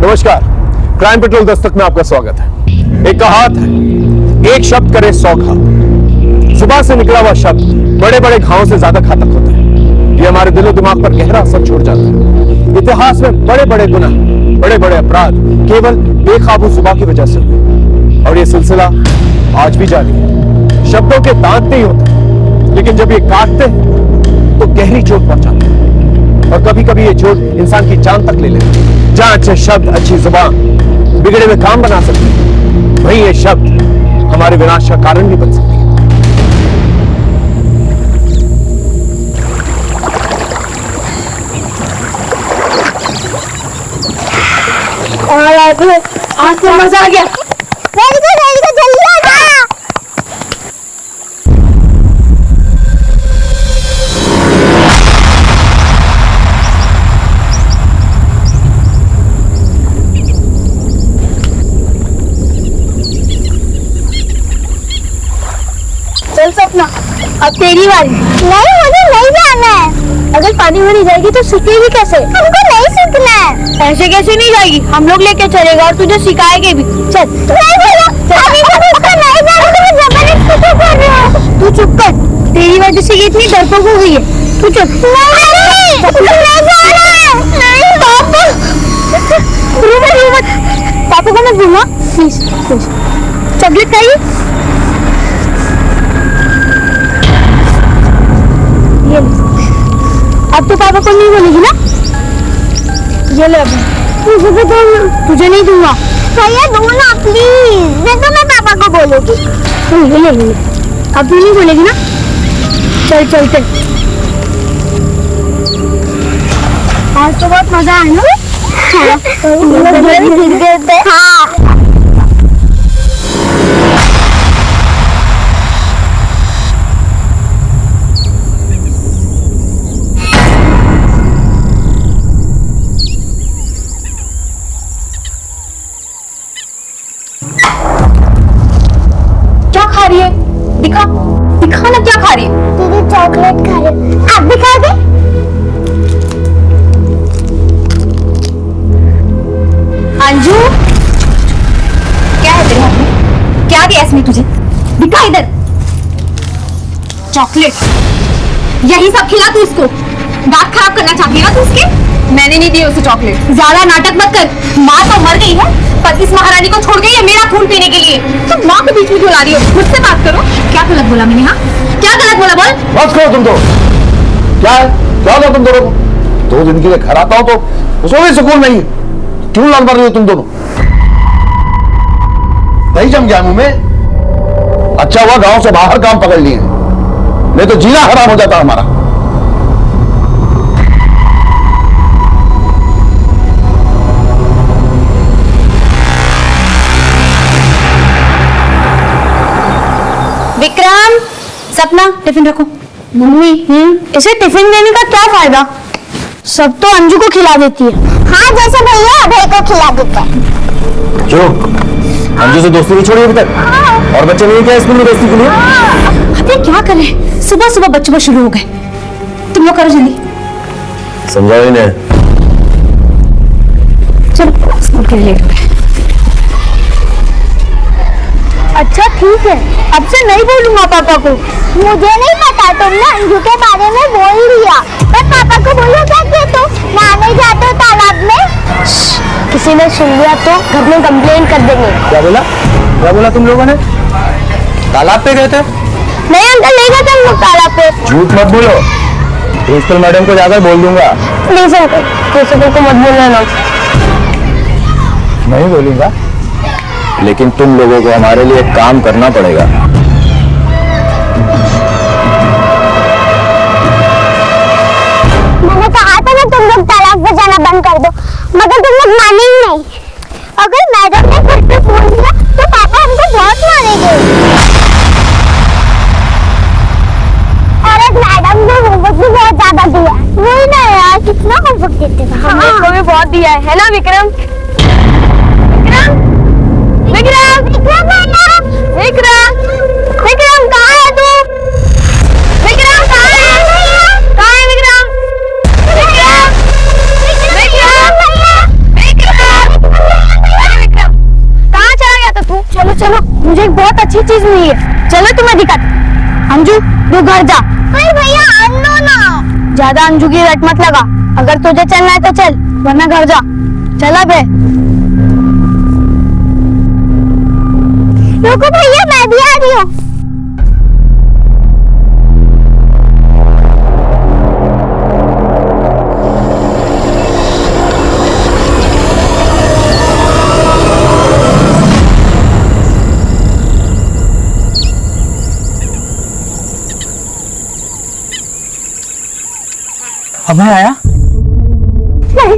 नमस्कार, crime petrol Dastak में आपका स्वागत है। एक कहावत है, एक शब्द करे 100 घाव। जुबान से निकला हुआ शब्द बड़े बड़े घावों से ज्यादा घातक होता है। ये हमारे दिलो दिमाग पर गहरा असर छोड़ जाता है। इतिहास में बड़े बड़े गुनाह, बड़े बड़े अपराध केवल बेकाबू जुबान की वजह से हुए, और ये सिलसिला आज भी जारी है। शब्दों के दांत नहीं होते, लेकिन जब ये काटते हैं तो गहरी चोट पहुंचाते हैं, और कभी कभी ये चोट इंसान की जान तक ले लेती है। जहां अच्छे शब्द, अच्छी जुबान बिगड़े हुए काम बना सकते हैं, वहीं ये शब्द हमारे विनाश का कारण भी बन सकते हैं। और आज तो मजा आ गया। वेरी गुड, जल्दी आ जा। चल सपना, अब तेरी बारी। नहीं, मुझे नहीं जाना है। अगर पानी भरी जाएगी तो सीखेगी कैसे? हमको नहीं सीखना है। ऐसे कैसे नहीं जाएगी? हम लोग लेके चलेगा और तुझे सिखाएंगे भी। चल। नहीं भैया, अभी तो मुझको नहीं जाना, तुम जबरदस्ती क्यों कर रहे हो? तू चुप कर, तेरी वजह से ये इतनी डरपोक हो गई है। तू चुप। नहीं जाना है। नहीं पापा, रो मत। पापा को मत बोलना प्लीज। चॉकलेट खाइए। अब तो पापा को नहीं बोलेगी ना? ये ले, तुझे नहीं दूंगा। भैया दो ना प्लीज, नहीं तो मैं पापा को बोलूंगी। ले। अब तू नहीं बोलेगी ना? चल चलते। आज तो बहुत मजा आया ना? हाँ। दिखा ना क्या खा रही है? दीदी चॉकलेट खा रही। आप भी खा दे। अंजू, क्या है तेरे हाथ में? क्या दिया इसने तुझे? दिखा इधर। चॉकलेट। यही सब खिला तू इसको? दांत खराब करना चाहती है ना तू उसके? मैंने नहीं दी उसे चॉकलेट। ज्यादा नाटक मत कर। माँ तो मर गई है, पर इस महारानी को छोड़ गई है मेरा खून पीने के लिए। तुम माँ के बीच में क्यों ला रही हो? मुझसे बात करो। क्या गलत बोला मैंने? हाँ, क्या गलत बोला? बोल। बस करो तुम तो। क्या है? क्या हो तुम दोनों को? 2 दिन के लिए घर आता हो तो उसमें भी सुकून नहीं। क्यों लाल मार रही हो तुम दोनों? दही जम गया मुंह में। अच्छा हुआ गांव से बाहर काम पकड़ लिए, नहीं तो जीना हराम हो जाता हमारा। विक्रम, सपना, टिफिन रखो। मम्मी, इसे टिफिन देने का क्या फायदा? सब तो अंजू को खिला देती है। हाँ, जैसे भैया अभय को खिला देता है। क्यों? अंजू से दोस्ती नहीं छोड़ी अभी तक? और बच्चे नहीं क्या स्कूल में दोस्ती के लिए? अबे क्या करें, सुबह सुबह बच्चे शुरू हो गए। तुम लोग करो जल्दी। समझा ही नहीं। चलो स्कूल के लिए लेट हो गए। अच्छा ठीक है, अब से नहीं बोलूंगा पापा को। मुझे नहीं पता, तुमने अंजू के बारे में बोल दिया, पर पापा को बोलो क्या कि तुम नहाने जाते हो तालाब में। किसी ने सुन लिया तो घर में कंप्लेन कर देंगे। क्या बोला? क्या बोला तुम लोगों ने? तालाब पे गए थे? नहीं अंकल, नहीं गए थे हम लोग तालाब पे। झूठ मत बोलो, प्रिंसिपल मैडम को जाकर बोल दूंगा। प्लीज अंकल, प्रिंसिपल को मत बोलना ना। नहीं बोलूंगा, लेकिन तुम लोगों को हमारे लिए एक काम करना पड़ेगा। मैंने कहा था ना तुम लोग तालाब पे जाना बंद कर दो, मगर तुम लोग माने ही नहीं। अगर मैडम ने घर पे फोन दिया तो पापा हमको बहुत मारेंगे। और एक मैडम ने होमवर्क भी बहुत ज्यादा दिया। वही ना यार, कितना होमवर्क देते हैं। हमको भी बहुत दिया है ना विक्रम? विक्रम, विक्रम, विक्रम कहाँ है तू? विक्रम कहाँ है? कहाँ है विक्रम? विक्रम, विक्रम, विक्रम, चीज नहीं है। चलो तुम्हें दिखाते। अंजू तू घर जा। अरे भैया अन्नो ना। ज्यादा अंजू की रट मत लगा। अगर तुझे चलना है तो चल, वरना घर जा। चला बे। रुको भैया, मैं भी आ रही हूँ। अभय आया? नहीं,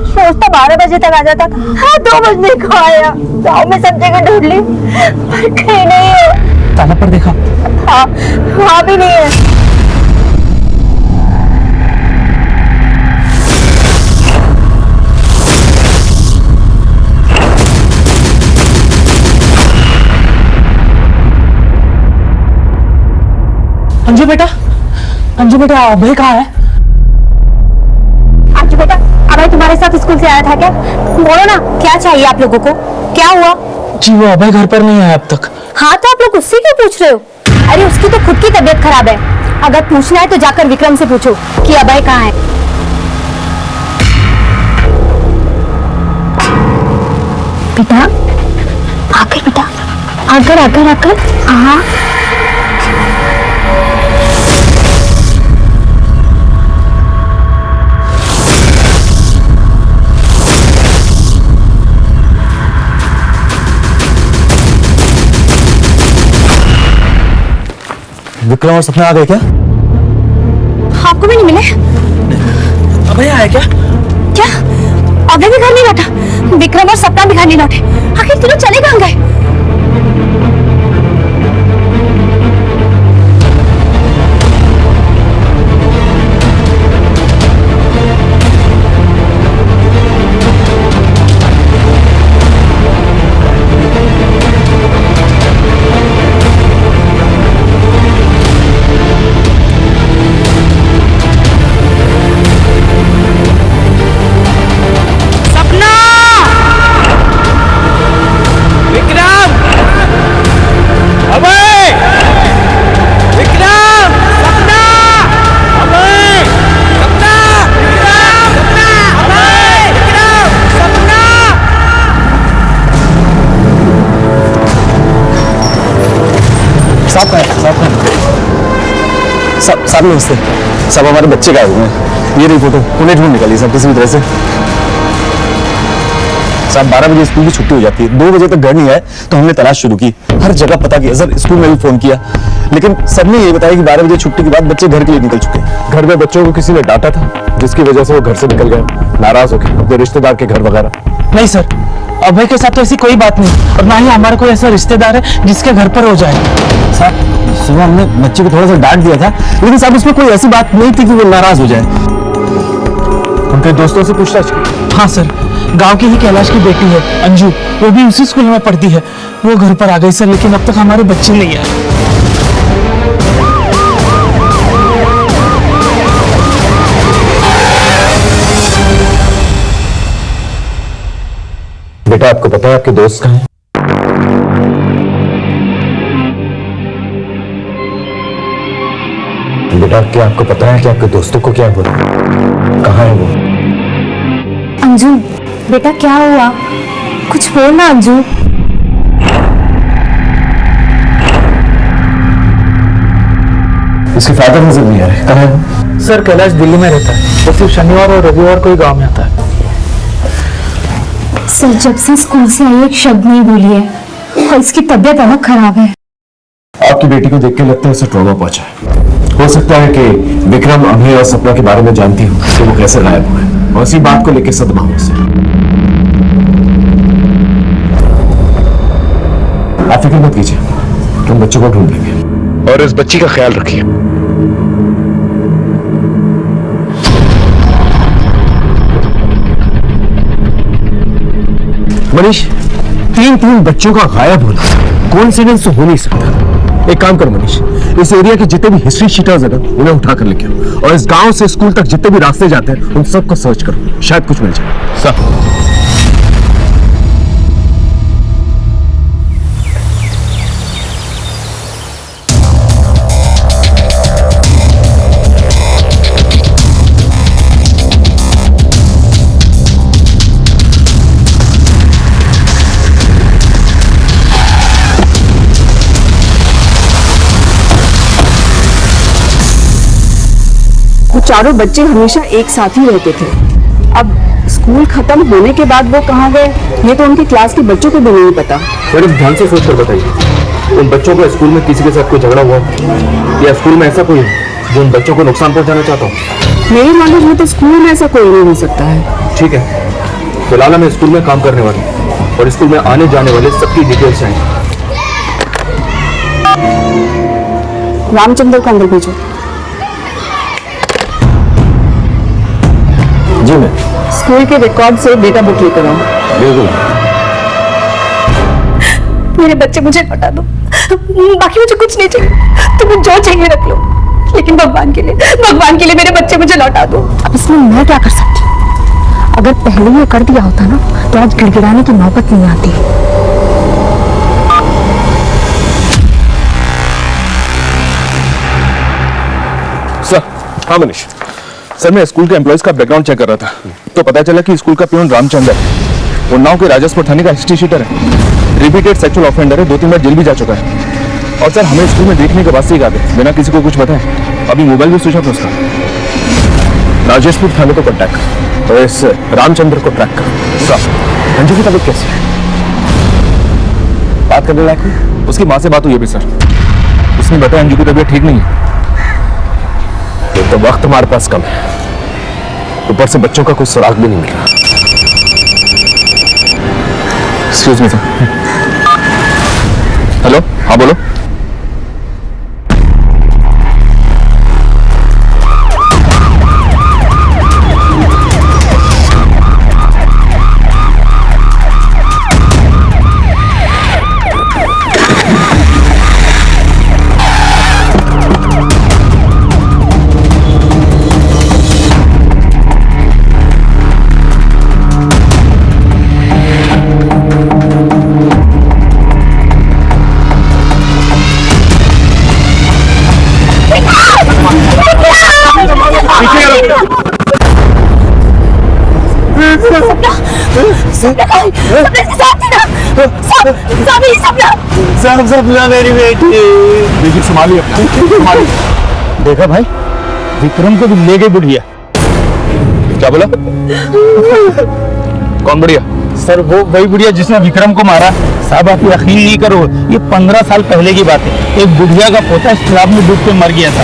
सोचता 12 बजे तक आ जाता था। हाँ, 2 बजने को आया। गाँव में सब जगह ढूंढ ली, पर कहीं नहीं है। ताला पर देखा? हाँ, वहाँ भी नहीं है। अंजू बेटा, अंजू बेटा, अभय कहाँ है? अंजू बेटा, अभय तुम्हारे साथ स्कूल से आया था क्या? बोलो ना, क्या चाहिए आप लोगों को? क्या हुआ? जी वो अभय घर पर नहीं आया अब तक। हाँ, तो आप लोग उससे क्यों पूछ रहे हो? अरे उसकी तो खुद की तबीयत खराब है। अगर पूछना है तो जाकर विक्रम से पूछो कि अभय कहाँ है। बेटा आकर, बेटा आकर आकर आकर। हाँ विक्रम और सपना आ गए क्या? आपको भी नहीं मिले? अभय आया क्या? क्या अभय भी घर नहीं लौटा? विक्रम और सपना भी घर नहीं लौटे? आखिर तीनों चले कहाँ गए? सब नमस्ते। सब हमारे बच्चे गायब हुए हैं। ये रही फोटो, उन्हें ढूंढ निकाली सब किसी भी तरह से। साहब 12 बजे स्कूल की छुट्टी हो जाती है, 2 बजे तक घर नहीं आए तो हमने तलाश शुरू की। हर जगह पता किया सर, स्कूल में भी फोन किया, लेकिन सबने ये बताया कि 12 बजे छुट्टी के बाद बच्चे घर के लिए निकल चुके। घर में बच्चों को किसी ने डांटा था, जिसकी वजह से वो घर से निकल गए, नाराज होकर अपने रिश्तेदार के घर वगैरह। नहीं सर, अभय के साथ तो ऐसी कोई बात नहीं, और ना ही हमारा कोई ऐसा रिश्तेदार है जिसके घर पर हो जाए। साहब सुबह हमने बच्चे को थोड़ा सा डांट दिया था, लेकिन साहब उसमें कोई ऐसी बात नहीं थी कि वो नाराज हो जाए। उनके दोस्तों से पूछताछ की? हाँ सर, गांव की ही कैलाश की बेटी है अंजू, वो भी उसी स्कूल में पढ़ती है। वो घर पर आ गई सर, लेकिन अब तक हमारे बच्चे नहीं आए। बेटा आपको पता है आपके दोस्त कहाँ हैं? बेटा क्या आपको पता है कि आपके दोस्तों को क्या हुआ? कहाँ है वो? अंजू बेटा, क्या हुआ? कुछ बोल ना अंजू। इसके फादर नजर नहीं आ रहे, कहाँ है वो? सर कैलाश दिल्ली में रहता है, वो सिर्फ शनिवार और रविवार को ही गाँव में आता है। सर जब से स्कूल से आई एक शब्द नहीं बोली है, और इसकी तबीयत बहुत खराब है। आपकी बेटी को देख के लगता है उसे ट्रॉमा पहुंचा है। हो सकता है कि विक्रम, अभय और सपना के बारे में जानती हो कि वो कैसे गायब हुए, और इसी बात को लेकर सदमा हो उसे। आप फिक्र मत कीजिए, तुम बच्चों को ढूंढ लेंगे, और इस बच्ची का ख्याल रखिए। मनीष, 3 बच्चों का गायब होना कोइंसिडेंस तो हो नहीं सकता। एक काम करो मनीष, इस एरिया के जितने भी हिस्ट्री शीटर्स है ना, उन्हें उठा कर लेके आओ, और इस गांव से स्कूल तक जितने भी रास्ते जाते हैं उन सबको सर्च करो, शायद कुछ मिल जाए। सब चारों बच्चे हमेशा एक साथ ही रहते थे। अब स्कूल खत्म होने के बाद वो कहाँ गए ये तो उनकी क्लास के बच्चों को भी नहीं पता। मैडम ध्यान से सोच कर बताइए, उन बच्चों को स्कूल में किसी के साथ कोई झगड़ा हुआ या स्कूल में ऐसा कोई है जो उन बच्चों को नुकसान पहुंचाना चाहता हो? मेरी नॉलेज में तो स्कूल में ऐसा कोई नहीं हो सकता है। ठीक है, फिलहाल मैं स्कूल में काम करने वाली हूँ और स्कूल में आने जाने वाले सबकी डिटेल्स चाहिए। रामचंद्र को अंदर भेजो। जी मैं स्कूल के रिकॉर्ड से डेटा बुक लेकर आओ। बिल्कुल। मेरे बच्चे मुझे लौटा दो, बाकी मुझे कुछ नहीं चाहिए, तुम्हें जो चाहिए रख लो, लेकिन भगवान के लिए मेरे बच्चे मुझे लौटा दो। अब इसमें मैं क्या कर सकती हूँ? अगर पहले ये कर दिया होता ना तो आज गिड़गिड़ाने की नौबत नहीं आती। सर। हाँ मनीष सर, मैं स्कूल के एम्प्लॉयज का बैकग्राउंड चेक कर रहा था तो पता चला कि स्कूल का प्यून रामचंद्र है, उन्नाव के राजस्पुर थाने का हिस्ट्री शीटर है, रिपीटेड सेक्सुअल ऑफेंडर है, 2-3 बार जेल भी जा चुका है। और सर हमें स्कूल में देखने के बाद से ही आ गए बिना किसी को कुछ बताए। अभी मोबाइल भी स्विच ऑफ है उसका। राजस्पुर थाने को कॉन्टैक्ट कर तो इस रामचंद्र को ट्रैक कर। सर अंजू की तबीयत कैसी है? बात करने लायक हुई? उसकी माँ से बात हुई अभी सर, उसने बताया अंजू की तबीयत ठीक नहीं है। तो वक्त हमारे पास कम है, ऊपर से बच्चों का कोई सुराग भी नहीं मिल रहा। Excuse me sir. हेलो, हाँ बोलो। सब सपना मेरी बेटी। देखिए संभालिए अपना, संभालिए। देखा भाई, विक्रम को भी ले गई बुढ़िया। क्या बोला? कौन बढ़िया? सर वो वही बुढ़िया जिसने विक्रम को मारा। साहब आप यकीन नहीं करो, ये 15 साल पहले की बात है। एक बुढ़िया का पोता इस तालाब में डूब के मर गया था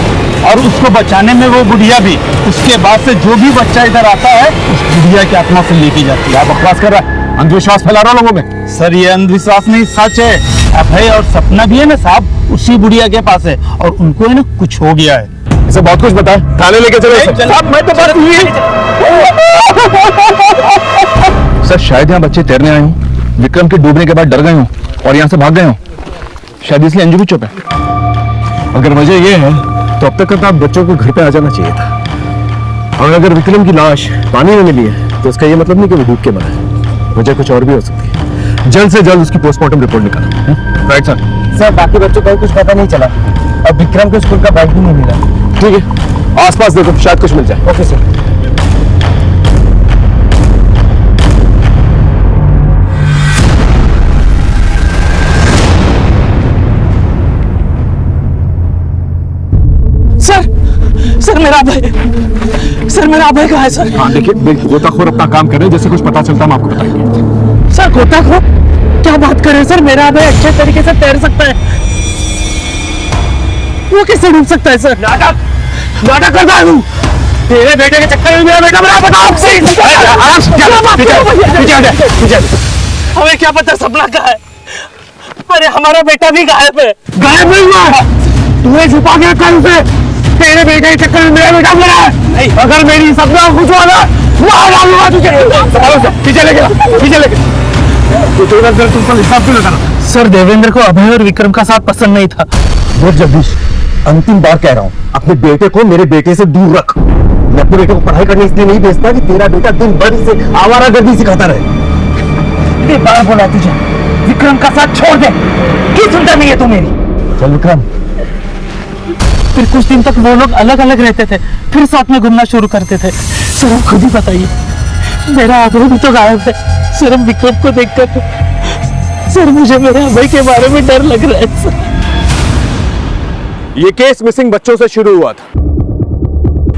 और उसको बचाने में वो बुढ़िया भी। उसके बाद से जो भी बच्चा इधर आता है उस बुढ़िया की आत्मा से लेके जाती है। आप बकवास कर रहा है, अंधविश्वास फैला रहा लोगों में। सर ये अंधविश्वास नहीं, सच है। अभय और सपना भी है ना साहब, उसी बुढ़िया के पास है और उनको है ना कुछ हो गया है। इसे बहुत कुछ बताया, थाने लेके चलो इसे। साहब मैं तो बात सर शायद यहाँ बच्चे तैरने आए हों, विक्रम के डूबने के बाद डर गए हों और यहाँ से भाग गए हों, शायद इसलिए अंजू भी चुप है। अगर वजह ये है तो अब तक आप बच्चों को घर पे आ जाना चाहिए था। और अगर विक्रम की लाश पानी में मिली है तो इसका ये मतलब नहीं कि वो डूब के मरा है, वजह कुछ और भी हो सकती है। जल्द से जल्द उसकी पोस्टमार्टम रिपोर्ट निकालो। Right sir. सर बाकी बच्चों को कुछ पता नहीं चला और विक्रम को स्कूल का बैग भी नहीं मिला। ठीक है, आसपास देखो शायद कुछ मिल जाए। Okay sir. सर मेरा अभय, सर मेरा अभय कहाँ है सर? हाँ देखिए, गोताखोर अपना काम कर रहे हैं, जैसे कुछ पता चलता हम आपको बताएंगे। सर गोताखोर? क्या बात कर रहे हैं सर? मेरा अभय अच्छे तरीके से तैर सकता है, वो कैसे डूब सकता है सर? नाटक करता है तू। तेरे बेटे के चक्कर में मेरा बेटा मरा। बताओ हमें क्या पता सपना कहाँ है? अरे हमारा बेटा भी गायब है। गायब नहीं हुआ, तुम्हें छुपा के रखा उसे। तेरे बेटे के चक्कर में मेरा बेटा मरा है। अगर मेरी सपना कुछ हुआ ना मार डालूंगा तुझे। पीछे लेके सर देवेंद्र को अभय और विक्रम का साथ पसंद नहीं था। बहुत जगदीश, अंतिम बार कह रहा हूँ, अपने बेटे को मेरे बेटे से दूर रख। मैं अपने बेटे को पढ़ाई करने इसलिए नहीं भेजता कि तेरा बेटा दिन भर इसे आवारागर्दी सिखाता रहे। कितनी बार बोला तुझे विक्रम का साथ छोड़ दे, क्यों सुनता नहीं है तू मेरी? चल विक्रम। फिर कुछ दिन तक वो लोग अलग अलग रहते थे, फिर साथ में घूमना शुरू करते थे। सर आप खुद ही बताइए, मेरा अभय भी तो गायब है। सर हम विक्रम को देखकर, सर मुझे मेरे अभय के बारे में डर लग रहा है सर। ये केस मिसिंग बच्चों से शुरू हुआ था।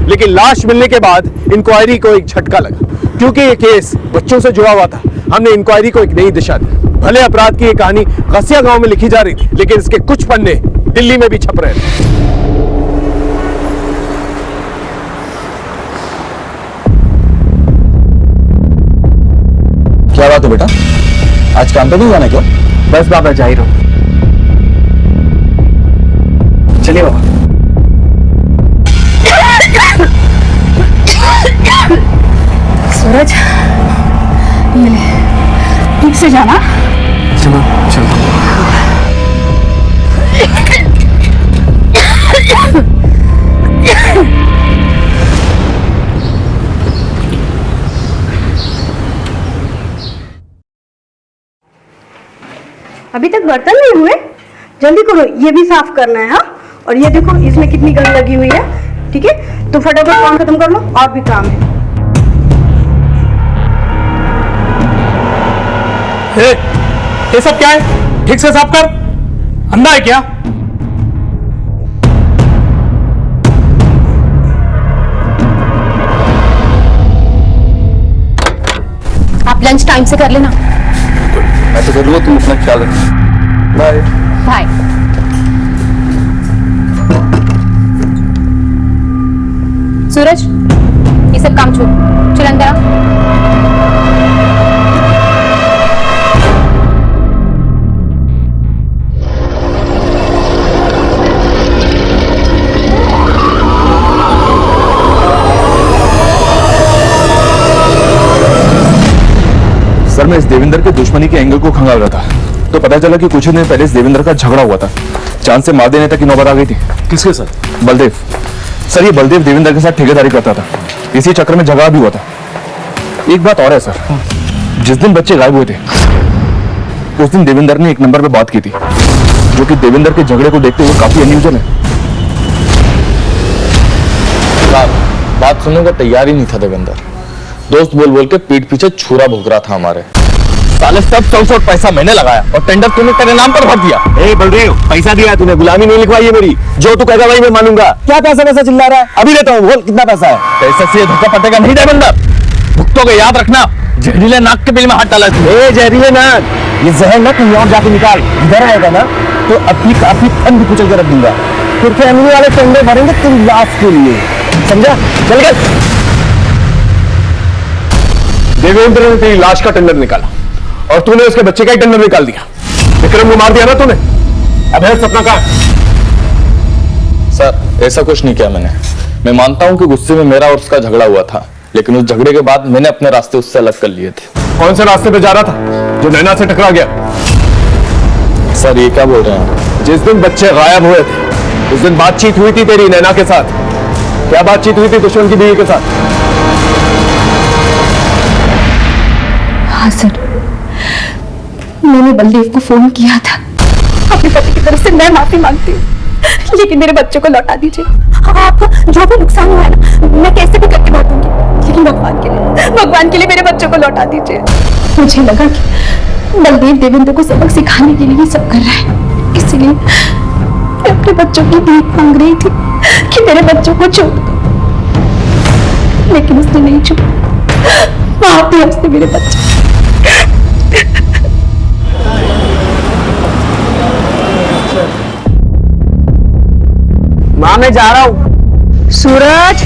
लेकिन लाश मिलने के बाद इंक्वायरी को एक झटका लगा, क्योंकि ये केस बच्चों से जुड़ा हुआ था। हमने इंक्वायरी को एक नई दिशा दी। भले अपराध की ये कहानी गसिया गांव में लिखी जा रही थी, लेकिन इसके कुछ पन्ने दिल्ली में भी छप रहे थे। क्या बात है बेटा, आज काम पे नहीं जाना क्या? बस बाबा जा ही रहा हूं। चलिए बाबा। सूरज, ये ले, ठीक से जाना। चलो चलो। अभी तक बर्तन नहीं हुए, जल्दी करो, ये भी साफ करना है। हाँ, और ये देखो इसमें कितनी गंद लगी हुई है। ठीक है, तो फटाफट काम खत्म कर लो, और भी काम है। ये सब क्या है? ठीक से साफ कर। अंधा है क्या? आप लंच टाइम से कर लेना। मैं तो जरूर, तुम अपना ख्याल रखो। Bye bye. सूरज, ये सब काम छोड़, चल अंदर आ। सर, मैं इस देवेंद्र के दुश्मनी के एंगल को खंगाल रहा था, तो पता चला कि कुछ ही दिन पहले इस देवेंद्र का झगड़ा हुआ था। चांद से मार देने तक की नौबत आ गई थी। किसके साथ? बलदेव। सर, ये बलदेव देवेंद्र के साथ ठेकेदारी करता था, इसी चक्कर में झगड़ा भी हुआ था। एक बात और है सर, जिस दिन बच्चे गायब हुए थे उस दिन देवेंद्र ने एक नंबर पे बात की थी, जो कि देवेंद्र के झगड़े को देखते हुए काफी अनयूजुअल है। बात सुनने को तैयार ही नहीं था देवेंद्र। दोस्त बोल बोल के पीठ पीछे छुरा भोग रहा था हमारे। साले सब 100 पैसा मैंने लगाया और टेंडर तूने तेरे नाम पर भर दिया। ए बलदेव, पैसा दिया तूने, गुलामी नहीं लिखवाई है मेरी। जो तू कहेगा वही मैं मानूंगा। क्या पैसा वैसा चिल्ला रहा है? अभी लेता हूँ, बोल कितना पैसा है? पैसे से धोखा पटेगा नहीं देवेंद्र, भुगतोगे याद रखना। जहरीले नाक के बिल में हाथ डाला तूने। ए जहरीले नाक, ये जहर ना कहीं और जाके निकाल। इधर आएगा ना तो अपनी काफी फन भी कुचल के रख दूंगा। फिर फैमिली वाले टेंडर भरेंगे तेरी लाश के लिए, समझा? चल गए। देवेंद्र ने तेरी लाश का टेंडर निकाला और तूने उसके बच्चे का ही टेंडर निकाल दिया। विक्रम को मार दिया ना तूने। अब है सपना का। सर, ऐसा कुछ नहीं किया मैंने। मैं मानता हूँ कि गुस्से में मेरा और उसका झगड़ा हुआ था, लेकिन उस झगड़े के बाद मैंने अपने रास्ते उससे अलग कर लिए थे। कौन से रास्ते पे जा रहा था जो नैना से टकरा गया? सर, ये क्या बोल रहे हैं? जिस दिन बच्चे गायब हुए थे उस दिन बातचीत हुई थी तेरी नैना के साथ। क्या बातचीत हुई थी दुश्मन की बीवी के साथ? हाँ सर, मैंने बलदेव को फोन किया था। अपने पति की तरफ से मैं माफी मांगती हूँ, लेकिन मेरे बच्चों को लौटा दीजिए। आप जो भी नुकसान हुआ है ना, मैं कैसे भी करके लौटूंगी, लेकिन भगवान के लिए मेरे बच्चों को लौटा दीजिए। मुझे लगा कि बलदेव देवेंद्र को सबक सिखाने के लिए सब कर रहा है, इसीलिए मैं अपने बच्चों की भीख मांग रही थी कि मेरे बच्चों को छोड़ दो, लेकिन उसने नहीं छोड़ा। आप भी हंसते मेरे बच्चे। माँ, मैं जा रहा हूँ। सूरज,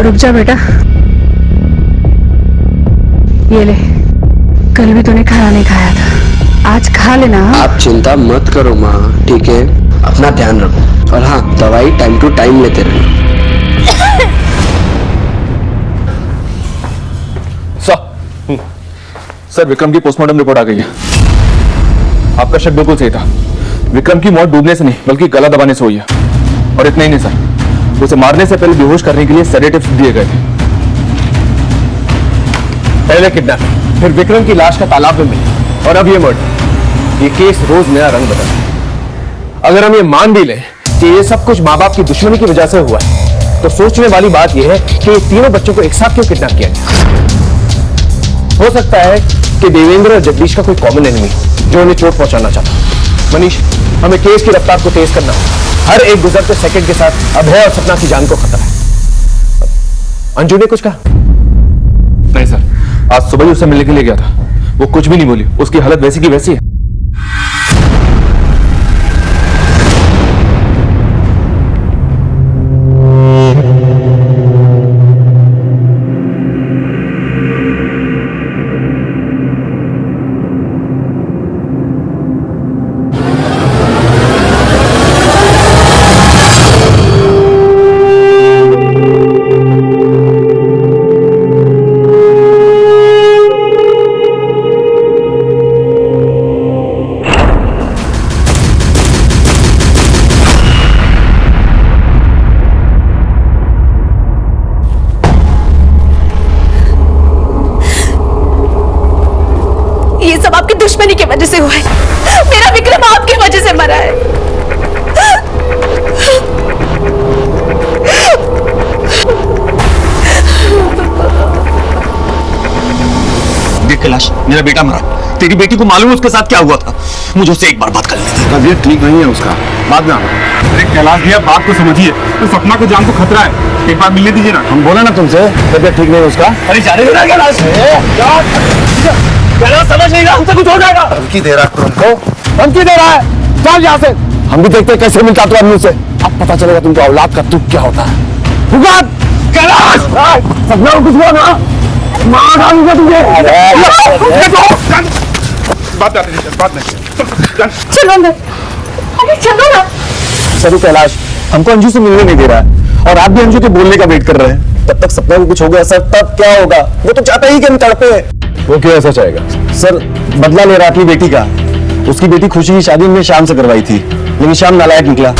रुक जा बेटा, ये ले, कल भी तूने खाना नहीं खाया था, आज खा लेना। आप चिंता मत करो माँ, ठीक है? अपना ध्यान रखो, और हाँ, दवाई टाइम टू टाइम लेते रहना। सर, विक्रम की पोस्टमार्टम रिपोर्ट आ गई है। आपका शक बिल्कुल सही था। विक्रम की मौत डूबने से नहीं बल्कि गला दबाने से हुई है। और इतना ही नहीं सर, उसे मारने से पहले बेहोश करने के लिए सेडेटिव्स दिए गए थे। पहले किडनैप, फिर विक्रम की लाश का तालाब में मिली और अब ये मर्डर। ये केस रोज नया रंग बदल रहा है। अगर हम ये मान भी लें कि ये सब कुछ माँ बाप की दुश्मनी की वजह से हुआ है, तो सोचने वाली बात यह है कि ये तीनों बच्चों को एक साथ क्यों किडनैप किया गया? हो सकता है कि देवेंद्र और जगदीश का कोई कॉमन एनिमी जो उन्हें चोट पहुंचाना चाहता, मनीष, हमें केस की रफ्तार को तेज करना होगा। हर एक गुजरते सेकंड के साथ अभय और सपना की जान को खतरा है। अंजू ने कुछ कहा? नहीं सर, आज सुबह ही उससे मिलने के लिए गया था, वो कुछ भी नहीं बोली, उसकी हालत वैसी की वैसी है। ये सब आपकी दुश्मनी की वजह से हुआ है। मेरा विक्रम आपकी वजह से मरा है। देख कैलाश, मेरा बेटा मरा। तेरी बेटी को मालूम है उसके साथ क्या हुआ था? मुझे उससे एक बार बात कर लेनी थी। तबीयत ठीक नहीं है उसका, बाद में आना। अरे कैलाश भैया, बात को समझिए, तो सपना को जान को खतरा है, एक बार मिलने दीजिए ना। हम बोला ना तुमसे, तबीयत ठीक नहीं है उसका। अरे जाने देना कैलाश। कैलाश समझ नहीं रहा, हमसे कुछ हो जाएगा। धमकी दे रहा है तुमको, धमकी दे रहा है। चल यहाँ से, हम भी देखते हैं कैसे मिलता तू आदमी से। अब पता चलेगा तुमको औलाद का दुख क्या होता है। कैलाश, सपना को कुछ बोला, मार डालूंगा तुझे। बात नहीं। चलो अंदर, अरे चलो ना। चलो कैलाश, हमको अंजू से मिलने नहीं दे रहा है और आप भी अंजू के बोलने का वेट कर रहे हैं। तब तक सपना को कुछ हो गया सर, तब क्या होगा? वो तो चाहता ही कि हम तड़पे। वो क्यों ऐसा चाहेगा? सर, बदला ले रहा अपनी बेटी का। उसकी बेटी खुशी की शादी में शाम से करवाई थी, लेकिन शाम नालायक निकला।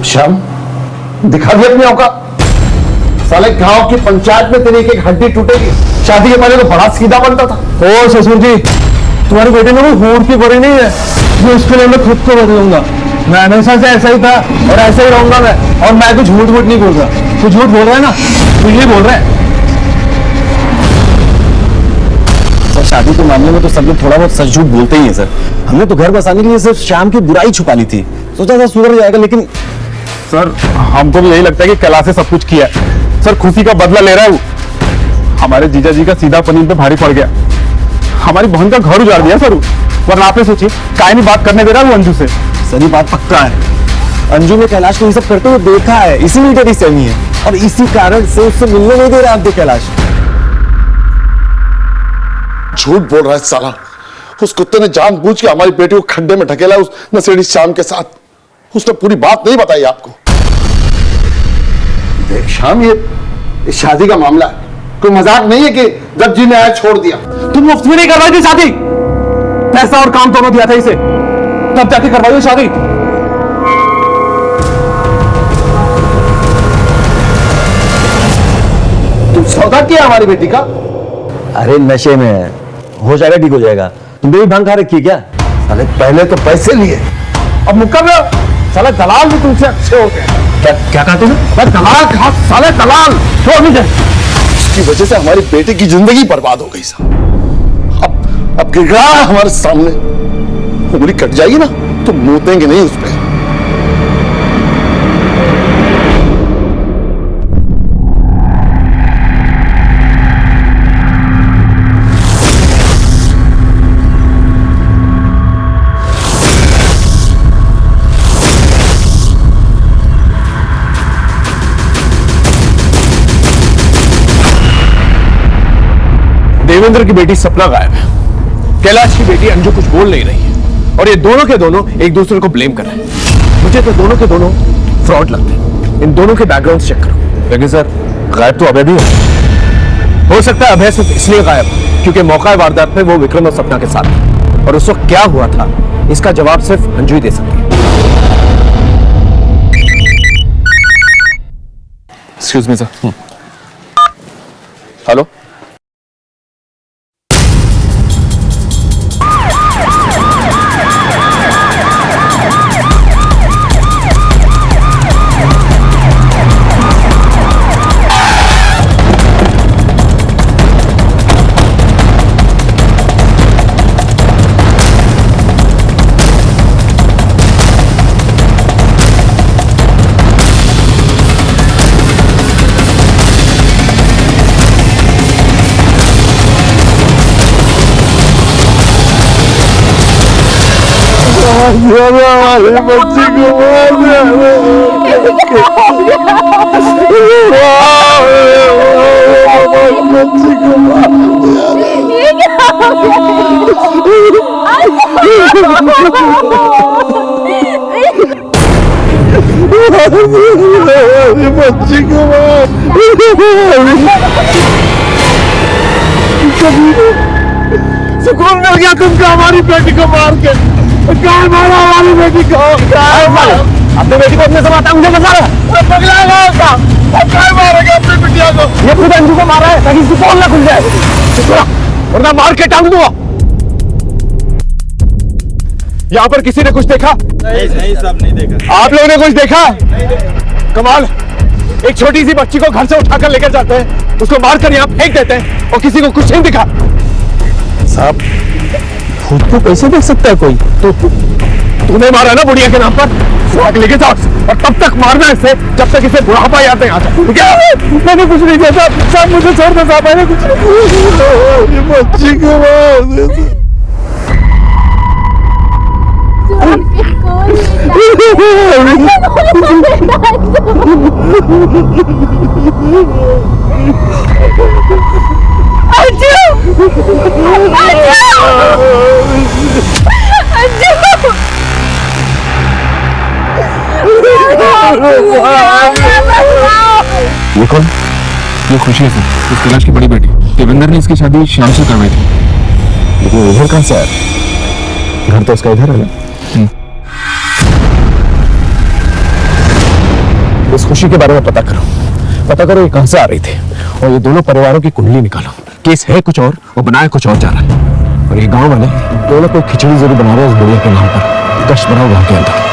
शाम दिखा दिया अपने औकात। साले गांव की पंचायत में तेरी एक हड्डी टूटेगी। शादी के पहले तो बड़ा सीधा बनता था। ओ ससुर जी, तुम्हारे बेटे में कोई होड़ की बड़ी नहीं है जो इसके लिए मैं खुद को बदलूंगा। मैं हमेशा से ऐसा ही था और ऐसा ही रहूंगा मैं। और मैं कुछ झूठ नहीं बोल रहा। तू झूठ बोल रहा है ना, तू ये बोल रहा है। सर, शादी के मामले में तो सब लोग थोड़ा बहुत सच झूठ बोलते ही है सर। हमने तो घर बसाने के लिए सिर्फ शाम की बुराई छुपा ली थी, सोचा था सुधर जाएगा, लेकिन सर, हमको भी यही लगता है कि कैलाश से सब कुछ किया है। सर, खुशी का बदला ले रहा है वो। हमारे जीजा जी का सीधा पनीर पे भारी पड़ गया। हमारी बहन का घर उजाड़ दिया सर, वरना आपने सोचिए काय नहीं बात करने दे रहा है वो अंजू से। सर, ये बात पक्का है। अंजू ने कैलाश को ये सब करते हुए देखा है, इसीलिए तेरी सहमी है और इसी कारण से उससे मिलने नहीं दे रहा आपको कैलाश। झूठ बोल रहा है साला। उस कुत्ते ने जानबूझ के हमारी बेटी को खड्डे में ढकेला उस नशेड़ी शाम के साथ। उसने पूरी बात नहीं बताई आपको। देख शाम, ये शादी का मामला है, कोई मजाक नहीं है कि जब जी ने आया छोड़ दिया। तुम मुफ्त में नहीं करवाई थी शादी, पैसा और काम दोनों दिया था इसे, तब जाके करवाई शादी। तुम सौदा किया हमारी बेटी का? अरे नशे में है, हो जाएगा, ठीक हो जाएगा। तुम भी भांग खा रखी है क्या? साले पहले तो पैसे लिए, अब मुक्का में साला दलाल भी तुमसे अच्छे होते हैं। क्या कहते हैं? दलाल कहा, साले दलाल छोड़ नहीं जाए। इसकी वजह से हमारी बेटी की जिंदगी बर्बाद हो गई साहब। अब गिर रहा है हमारे सामने। उंगली कट जाएगी ना तो मूतेंगे नहीं उस पर। देवेंद्र की बेटी सपना गायब है, कैलाश की बेटी अंजू कुछ बोल नहीं रही है और ये दोनों के दोनों एक दूसरे को ब्लेम कर रहे हैं। मुझे तो दोनों के दोनों फ्रॉड लगते हैं। इन दोनों के बैकग्राउंड चेक करो। लेकिन सर, गायब तो अभय भी है। हो सकता है अभय सिर्फ इसलिए गायब क्योंकि मौका वारदात में वो विक्रम और सपना के साथ था और उस वक्त क्या हुआ था इसका जवाब सिर्फ अंजू ही दे सकती है। Excuse me sir. हेलो, हमारे बच्चे को मार बच्चे को बच्चे को सुकून मिल गया तुमको हमारी बेटी को मार के। क्या मारा हमारी बेटी को? अपनी बेटी को अपने समाता मुझे बता रहा क्या मारेगा अपनी बिटिया को? ये खुद अंजू को मारा है ताकि इसकी पोल ना खुल जाए, वरना मार के टांग दूंगा। यहाँ पर किसी ने कुछ देखा? नहीं सब नहीं देखा। आप लोगों ने कुछ देखा? कमाल, एक छोटी सी बच्ची को घर से उठाकर लेकर जाते हैं, उसको मारकर यहाँ फेंक देते हैं और किसी को कुछ नहीं दिखा। साहब खुद को कैसे देख सकता है कोई? तो तूने मारा ना बुढ़िया के नाम पर, सुहाग लेके जाओ और तब तक मारना इसे जब तक इसे बुढ़ापा याद नहीं आता। मैंने कुछ नहीं किया साहब, साहब मुझे छोड़ दो साहब, मैंने कुछ नहीं। बच्ची को मार दे। ये कौन? ये खुशी है सर, इस कैलाश की बड़ी बेटी। देवेंद्र ने इसकी शादी श्याम से करवाई थी। लेकिन इधर कहाँ से आया? घर तो उसका इधर है ना। इस खुशी के बारे में पता करो ये कहां से आ रही थी और ये दोनों परिवारों की कुंडली निकालो। केस है कुछ और बनाया कुछ और जा रहा है। और ये गांव वाले दोनों को खिचड़ी जरूर बना रहे हैं इस बुढ़िया के नाम पर। कष्ट बनाओ गांव के अंदर।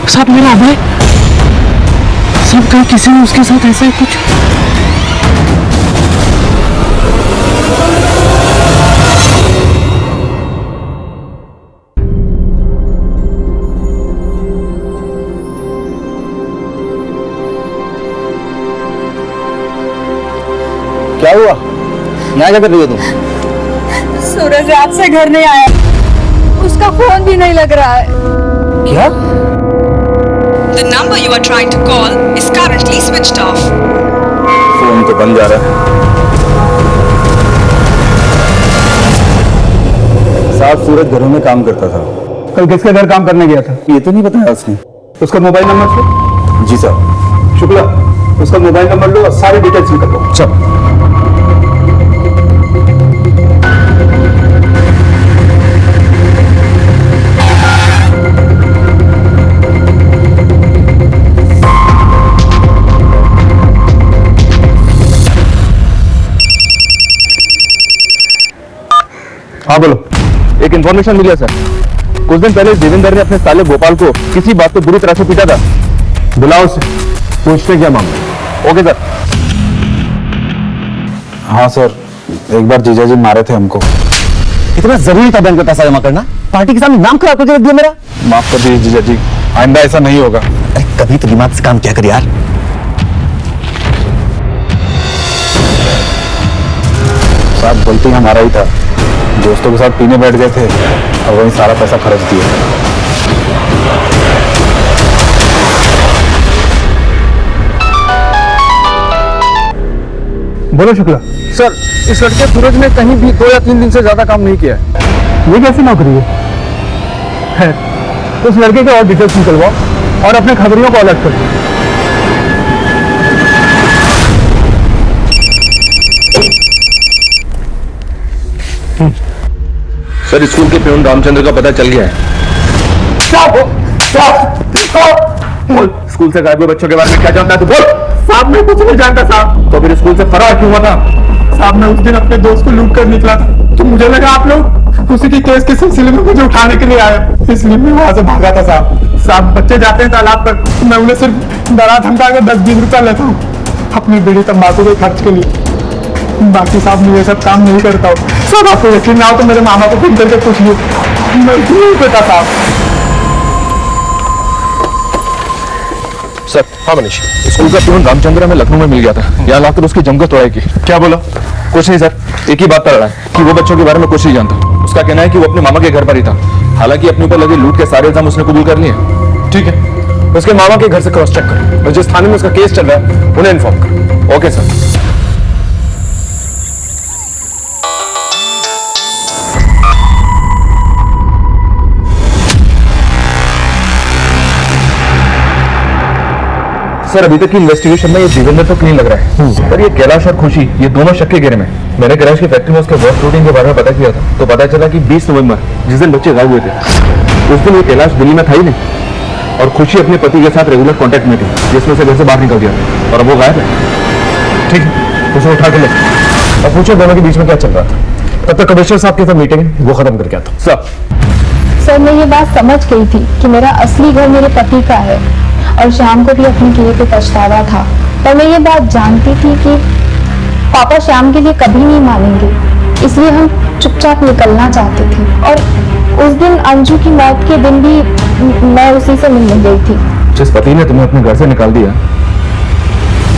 साहब मेरा अभय सब कहीं किसी ने उसके साथ ऐसा कुछ। क्या हुआ? यहाँ क्या कर रही हो तुम? सूरज रात से घर नहीं आया, उसका फोन भी नहीं लग रहा है। क्या? The number you are trying to call is currently switched off. Phone तो बंद जा रहा है। साहब सूरज घरों में काम करता था। कल किसके घर काम करने गया था? ये तो नहीं बताया उसने। उसका मोबाइल नंबर से? जी साहब। शुक्ला, उसका मोबाइल नंबर लो और सारी डिटेल्स निकल लो। चल। हाँ बोलो। एक इंफॉर्मेशन मिली है सर। कुछ दिन पहले देवेंद्र ने अपने साले गोपाल को किसी बात पे बुरी तरह से पीटा था। बुलाओ उसे, पूछते क्या मामला। Okay sir. हाँ सर, एक बार जीजाजी मारे थे हमको। इतना जरूरी था बैंक में पैसा जमा करना? पार्टी के सामने नाम खराब करके रख दिया मेरा। माफ कर दीजिए जीजाजी, आइंदा ऐसा नहीं होगा। अरे कभी तो दिमाग से काम किया कर यार। साहब गलती हमारा ही था, दोस्तों के साथ पीने बैठ गए थे और वहीं सारा पैसा खर्च दिया। बोलो शुक्ला। सर इस लड़के सूरज ने कहीं भी 2 या 3 दिन से ज्यादा काम नहीं किया है। ये कैसी नौकरी है? उस लड़के के और डिटेल्स निकलवाओ और अपने खबरियों को अलर्ट करो। सर स्कूल के प्यून रामचंद्र का पता चल गया है। स्कूल से गायब हुए बच्चों के बारे में क्या जानता है तू? बोल। साहब मैं कुछ नहीं जानता साहब। तो फिर स्कूल से फरार क्यों हुआ था? साहब मैं उस दिन अपने दोस्त को लूट कर निकला था, तो मुझे लगा आप लोग उसी की केस के सिलसिले में मुझे उठाने के लिए आए, इसलिए मैं वहां से भागा था साहब। साहब बच्चे जाते हैं तालाब पर, मैं उन्हें सिर्फ डरा धमका कर 10-20 रुपया लेता हूँ अपनी बीड़ी तंबाकू के खर्च के लिए। बाकी साहब मैं ये सब काम नहीं करता हूँ। सब आपको यकीन ना हो तो मेरे मामा को फोन करके पूछ लो, मैं नहीं पता साहब। सर हाँ मनीष, स्कूल का प्यून रामचंद्र में लखनऊ में मिल गया था, यहाँ लाकर उसकी जमकर तोड़ाई की। क्या बोला? कुछ नहीं सर, एक ही बात पर अड़ा है कि वो बच्चों के बारे में कुछ नहीं जानता। उसका कहना है कि वो अपने मामा के घर पर ही था, हालांकि अपने ऊपर लगे लूट के सारे इल्जाम उसने कबूल कर लिए। ठीक है, उसके मामा के घर से क्रॉस चेक करो और जिस थाने में उसका केस चल रहा है उन्हें इन्फॉर्म करो। Okay sir. सर अभी तक की इन्वेस्टिगेशन में ये देवेंद्र तो नहीं लग रहा है, पर ये कैलाश और खुशी ये दोनों शक के घेरे में। मैंने कैलाश की फैक्ट्री में उसके वर्क रूटीन के बारे में पता किया था, तो पता चला कि 20 नवंबर जिस दिन बच्चे गायब हुए थे उस दिन ये कैलाश दिल्ली में था ही नहीं, और खुशी अपने पति के साथ रेगुलर कांटेक्ट में थी, जिसमें से घर से बाहर निकल दिया था और अब वो गायब है। ठीक है, उसे उठा के ले और पूछो दोनों के बीच में क्या चल रहा था। तब तक कमिश्नर साहब के साथ मीटिंग है, वो खत्म करके आता हूँ। सर मैं ये बात समझ गई थी कि मेरा असली घर मेरे पति का है और श्याम को भी अपने किए पे पछतावा था, पर मैं ये बात जानती थी कि पापा श्याम के लिए कभी नहीं मानेंगे, इसलिए हम चुपचाप निकलना चाहते थे। और उस दिन अंजू की मौत के दिन भी मैं उसी से मिलने गई थी। जिस पति ने तुम्हें अपने घर से निकाल दिया,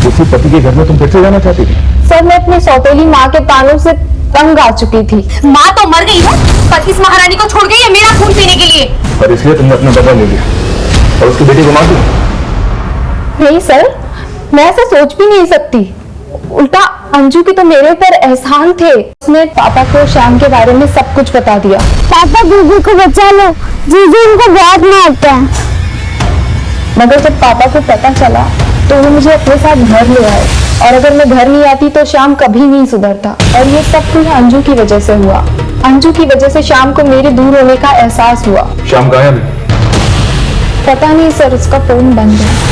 उसी पति के घर में तुम फिर से जाना चाहती थी? सर मैं अपनी सौतेली माँ के तानों से तंग आ चुकी थी। माँ तो मर गई है, पर इस महारानी को छोड़ गई है मेरा खून पीने के लिए। और इसलिए तुमने अपना बदला ले लिया और उसकी बेटी को मार दी? नहीं सर, मैं ऐसा सोच भी नहीं सकती। उल्टा अंजू की तो मेरे ऊपर एहसान थे। उसने पापा को श्याम के बारे में सब कुछ बता दिया। पापा दीदी को बचा लो, जीजू उनको बहुत मारते हैं। मगर जब पापा को पता चला तो वो मुझे अपने साथ घर ले आए, और अगर मैं घर नहीं आती तो श्याम कभी नहीं सुधरता। और ये सब कुछ अंजू की वजह से हुआ। अंजू की वजह से श्याम को मेरे दूर होने का एहसास हुआ। श्याम गायब है? पता नहीं सर, उसका फोन बंद है।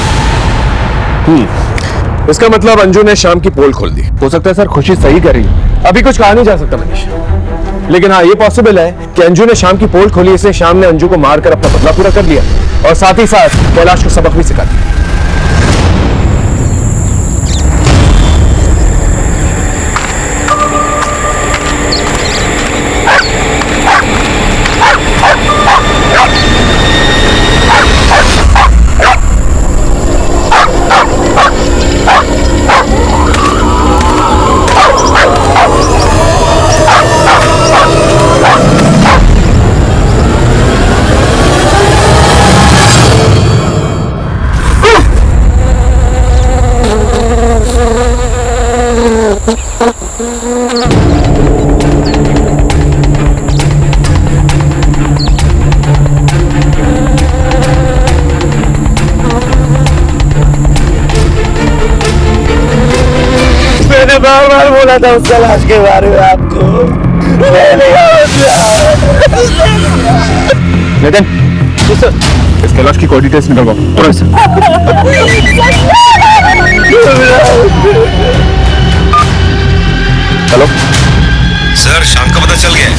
इसका मतलब अंजू ने शाम की पोल खोल दी। हो सकता है सर खुशी सही कर रही है। अभी कुछ कहा नहीं जा सकता मनीष, लेकिन हाँ ये पॉसिबल है कि अंजू ने शाम की पोल खोली, इसलिए शाम ने अंजू को मारकर अपना बदला पूरा कर लिया और साथ ही साथ कैलाश को सबक भी सिखा दिया। मैंने बार बार बोला था उस कैलाश के बारे में आपको। नितिन, इस कैलाश की कोई डिटेल्स निकलवाओ तुरंत से। हेलो सर, शाम का पता चल गया है।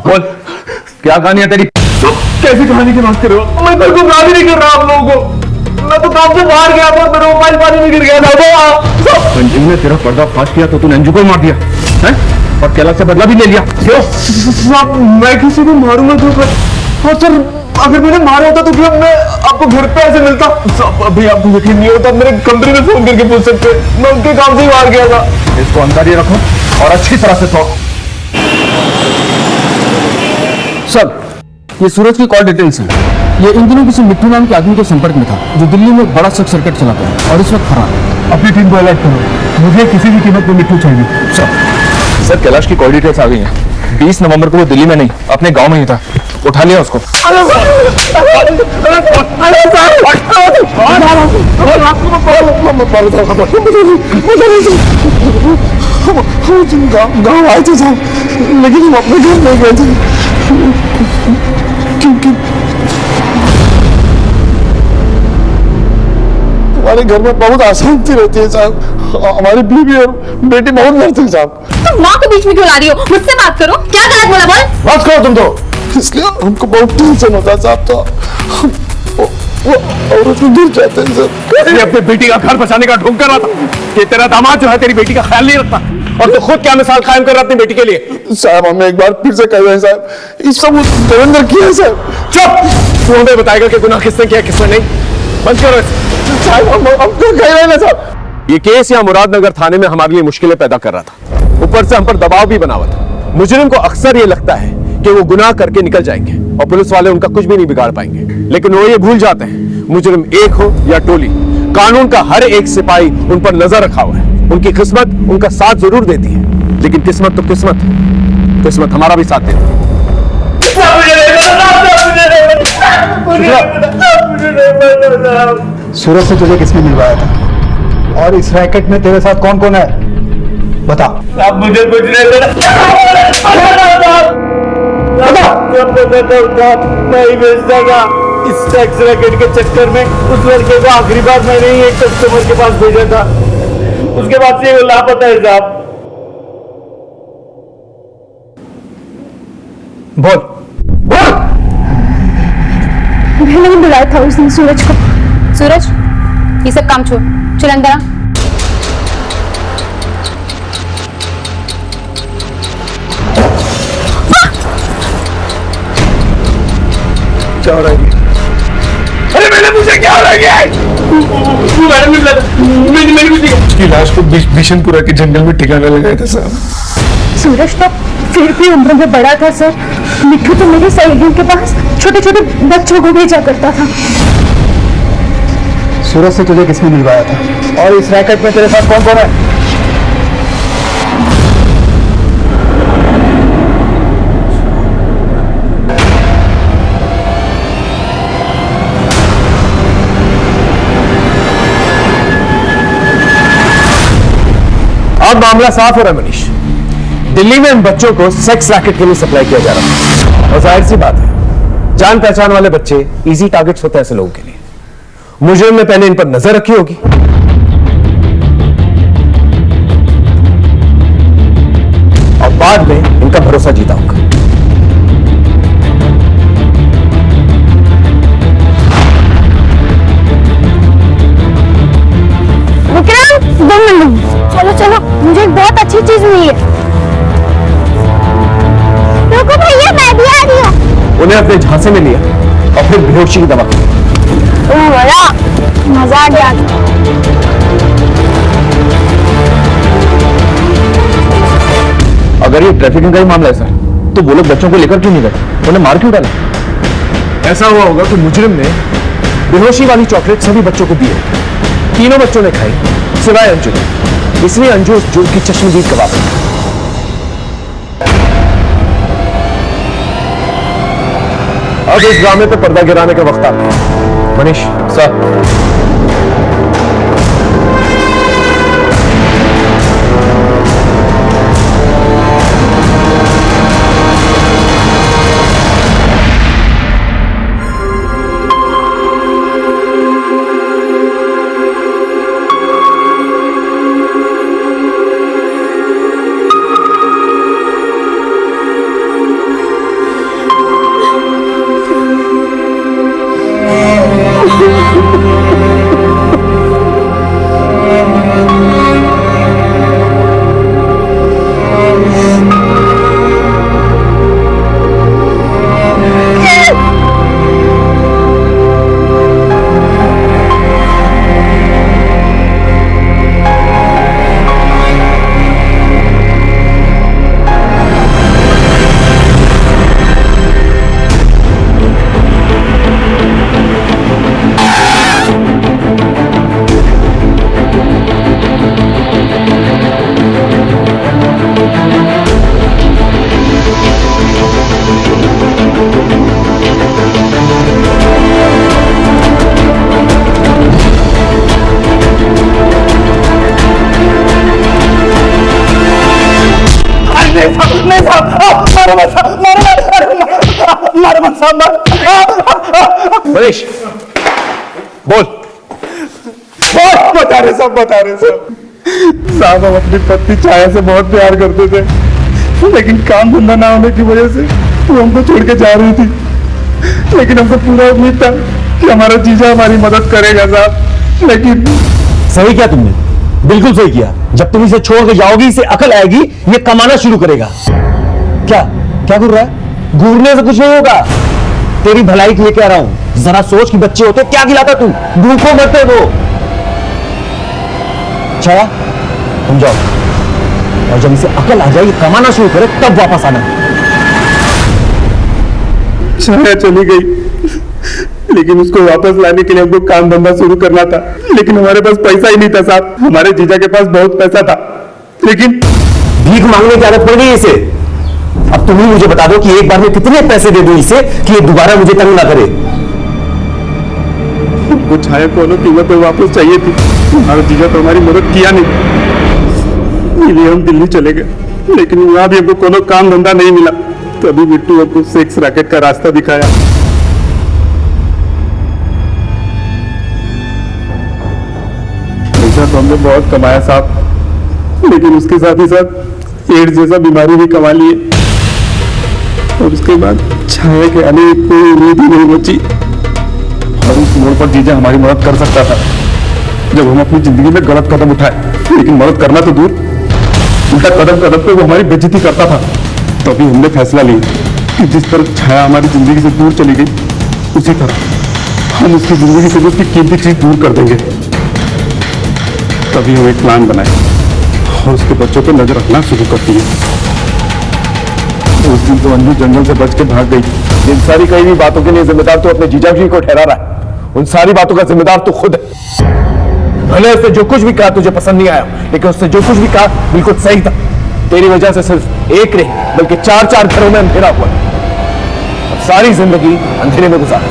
बोल, क्या कहानी है तेरी? कैसी कहानी की बात कर रहे हो? मैं बिल्कुल बात ही नहीं कर रहा आप लोगों को। मैं तो काम से बाहर गया था, मेरा मोबाइल पानी में गिर गया था। अंजू ने तेरा पर्दा फाश किया तो तूने अंजू को ही मार दिया है? और कैलाश से बदला भी ले लिया? क्यों? साहब मैं किसी को मारूंगा तो और सर अगर मैंने मारा होता तो क्या मैं आपको घर पे ऐसे मिलता? साहब अभी आपको यकीन नहीं होता, मेरे कंपनी में फोन करके पूछ सकते, मैं उनके काम से ही मार गया था। इसको अंदर ही रखो और अच्छी तरह से सो। सर, ये सूरज की कॉल डिटेल्स हैं। ये इन दिनों किसी मिट्टू नाम के आदमी के संपर्क में था, जो दिल्ली में एक बड़ा सख्त सर्किट चलाता है और इस वक्त फरार है। अपनी टीम को अलर्ट करो, मुझे किसी भी कीमत में मिट्टू चाहिए। सर कैलाश की कॉल डिटेल्स आ गई हैं। 20 नवंबर को वो दिल्ली में नहीं अपने गांव में ही था, उठा लिया उसको। गाँव आए थे साहब, लेकिन हम अपने घर नहीं गए थे क्योंकि हमारे घर में बहुत अशांति रहती है साहब। हमारी बीवी और बेटी बहुत लड़ते हैं साहब। तुम माँ को बीच में क्यों ला रही हो? मुझसे बात करो, क्या गलत बोला बोल? बात करो तुम तो। इसलिए हमको बहुत टेंशन होता साहब। तो वो औरत को गिर जाते हैं सर। ये अपने बेटी का घर बचाने का ढोंग कर रहा था कि तेरा दामाद जो है तेरी बेटी का ख्याल नहीं रखता, और तो खुद क्या मिसाल कायम कर रहा अपनी बेटी के लिए। साहब हमें एक बार फिर से कह रहे हैं साहब, इस सब देवेंद्र किया है साहब। चुप! तू हमें बताएगा कि गुनाह किसने किया किसने नहीं। बंद करो इसे। साहब हम तो कह रहे हैं ना साहब। ये केस यहाँ मुरादनगर थाने में हमारे लिए मुश्किलें पैदा कर रहा था, ऊपर से हम पर दबाव भी बना हुआ था। मुजरिम को अक्सर ये लगता है कि वो गुनाह करके निकल जाएंगे और पुलिस वाले उनका कुछ भी नहीं बिगाड़ पाएंगे, लेकिन वो ये भूल जाते हैं मुजरिम एक हो या टोली, कानून का हर एक सिपाही उन पर नजर रखा हुआ है। उनकी किस्मत उनका साथ जरूर देती है, लेकिन किस्मत तो किस्मत है, किस्मत हमारा भी साथ देती है। सूरज से तुझे किसने मिलवाया था, और इस रैकेट में तेरे साथ कौन कौन है, बता। आप मुझे कुछ नहीं नहीं बेचता। इस टैक्स रैकेट के चक्कर में उस लड़के को आखिरी बार मैंने ही एक कस्टमर के पास भेजा था, उसके बाद से वो लापता है साहब। बोल बोल। मैंने बुलाया था उस दिन सूरज को। सूरज, ये सब काम छोड़, चल अंदर आ। क्या हो रहा है? अरे मैंने मुझे क्या हो रहा है? उसकी लाश को बिशनपुरा के जंगल में ठिकाना लगाया था साहब। सूरज तो फिर भी उम्र में बड़ा था सर। मिठू तो मेरी सहेलियों के पास छोटे छोटे बच्चों को भेजा करता था। सूरज से तुझे किसने मिलवाया था, और इस रैकेट में तेरे साथ कौन कौन है? अब मामला साफ हो रहा है मनीष। दिल्ली में इन बच्चों को सेक्स रैकेट के लिए सप्लाई किया जा रहा है, और जाहिर सी बात है जान पहचान वाले बच्चे इजी टारगेट्स होते हैं ऐसे लोगों के लिए। मुजरिम ने पहले इन पर नजर रखी होगी, और बाद में इनका भरोसा जीता होगा। विक्रम, 2 मिनट। चलो चलो, मुझे एक बहुत अच्छी चीज मिली है। रुको भैया, मैं भी आ रही हूँ। उन्हें अपने झांसे में लिया और फिर बेहोशी की दवा दी। ओह वाह, मजा आ गया। अगर ये ट्रैफिकिंग का ही मामला है सर, तो वो लोग बच्चों को लेकर क्यों नहीं गए, उन्हें मार क्यों डाला? ऐसा हुआ होगा कि मुजरिम ने बेहोशी वाली चॉकलेट सभी बच्चों को दी है। तीनों बच्चों ने खाई सिवाय अंजू, इसलिए अंजू उस जुर्म की चश्मदीद गवाह बनी। अब इस ड्रामे पे पर्दा गिराने का वक्त आ गया। मनीष सर, मनीष बोल बोल। बता रहे सब साहब, हम अपनी पत्नी छाया से बहुत प्यार करते थे, लेकिन काम धंधा ना होने की वजह से वो हमको छोड़ के जा रही थी, लेकिन हमको पूरा उम्मीद था कि हमारा जीजा हमारी मदद करेगा साहब। लेकिन सही किया तुमने, बिल्कुल सही किया। जब तुम इसे छोड़ के जाओगी, इसे अकल आएगी, ये कमाना शुरू करेगा। क्या क्या घूर रहा है? घूरने से कुछ नहीं होगा, तेरी भलाई के लिए कह रहा हूं। जरा सोच कि बच्चे होते क्या खिलाता तू, भूखों मरते वो। छाया तुम जाओ, और जब इसे अकल आ जाए, कमाना शुरू करे, तब वापस आना। छाया चली गई, लेकिन उसको वापस लाने के लिए हमको काम धंधा शुरू करना था, लेकिन हमारे पास पैसा ही नहीं था साहब। हमारे जीजा के पास बहुत पैसा था, लेकिन भीख मांगने की आदत पड़ गई इसे। अब तुम ही मुझे बता दो कि एक बार में कितने पैसे दे दूं इसे कि ये दोबारा मुझे तंग ना करे। हमको छाया को अलग कीमत पे वापस चाहिए थी। हमारा जीजा तो हमारी मदद किया नहीं, इसलिए हम दिल्ली चले गए, लेकिन वहां भी हमको कोनो काम धंधा नहीं मिला। तभी बिट्टू हमको सेक्स रैकेट का रास्ता दिखाया। पैसा तो हमने बहुत कमाया साहब, लेकिन उसके साथ ही साथ एड्स जैसा बीमारी भी कमा लिए, और उसके बाद छाया के आने की कोई उम्मीद ही नहीं बची। और उस मोड़ पर जीजा हमारी मदद कर सकता था, जब हम अपनी जिंदगी में गलत कदम उठाए। लेकिन मदद करना तो दूर, उल्टा कदम कदम पे वो हमारी बेइज्जती करता था। तभी हमने फैसला लिया कि जिस तरह छाया हमारी जिंदगी से दूर चली गई, उसी तरह हम उसकी जिंदगी से उसकी कीमती चीज दूर कर देंगे। तभी हम एक प्लान बनाए और उसके बच्चों पर नजर रखना शुरू कर दिए। उस दिन तो अंजू जंगल से बच के भाग गई। इन सारी कही हुई बातों के लिए जिम्मेदार तो अपने जीजा जी को ठहरा रहा है। उन सारी बातों का जिम्मेदार तो खुद है। भले उसने जो कुछ भी कहा तुझे पसंद नहीं आया, लेकिन उसने जो कुछ भी कहा बिल्कुल सही था। तेरी वजह से सिर्फ एक नहीं बल्कि 4-4 घरों में अंधेरा हुआ। अब सारी जिंदगी अंधेरे में गुजार।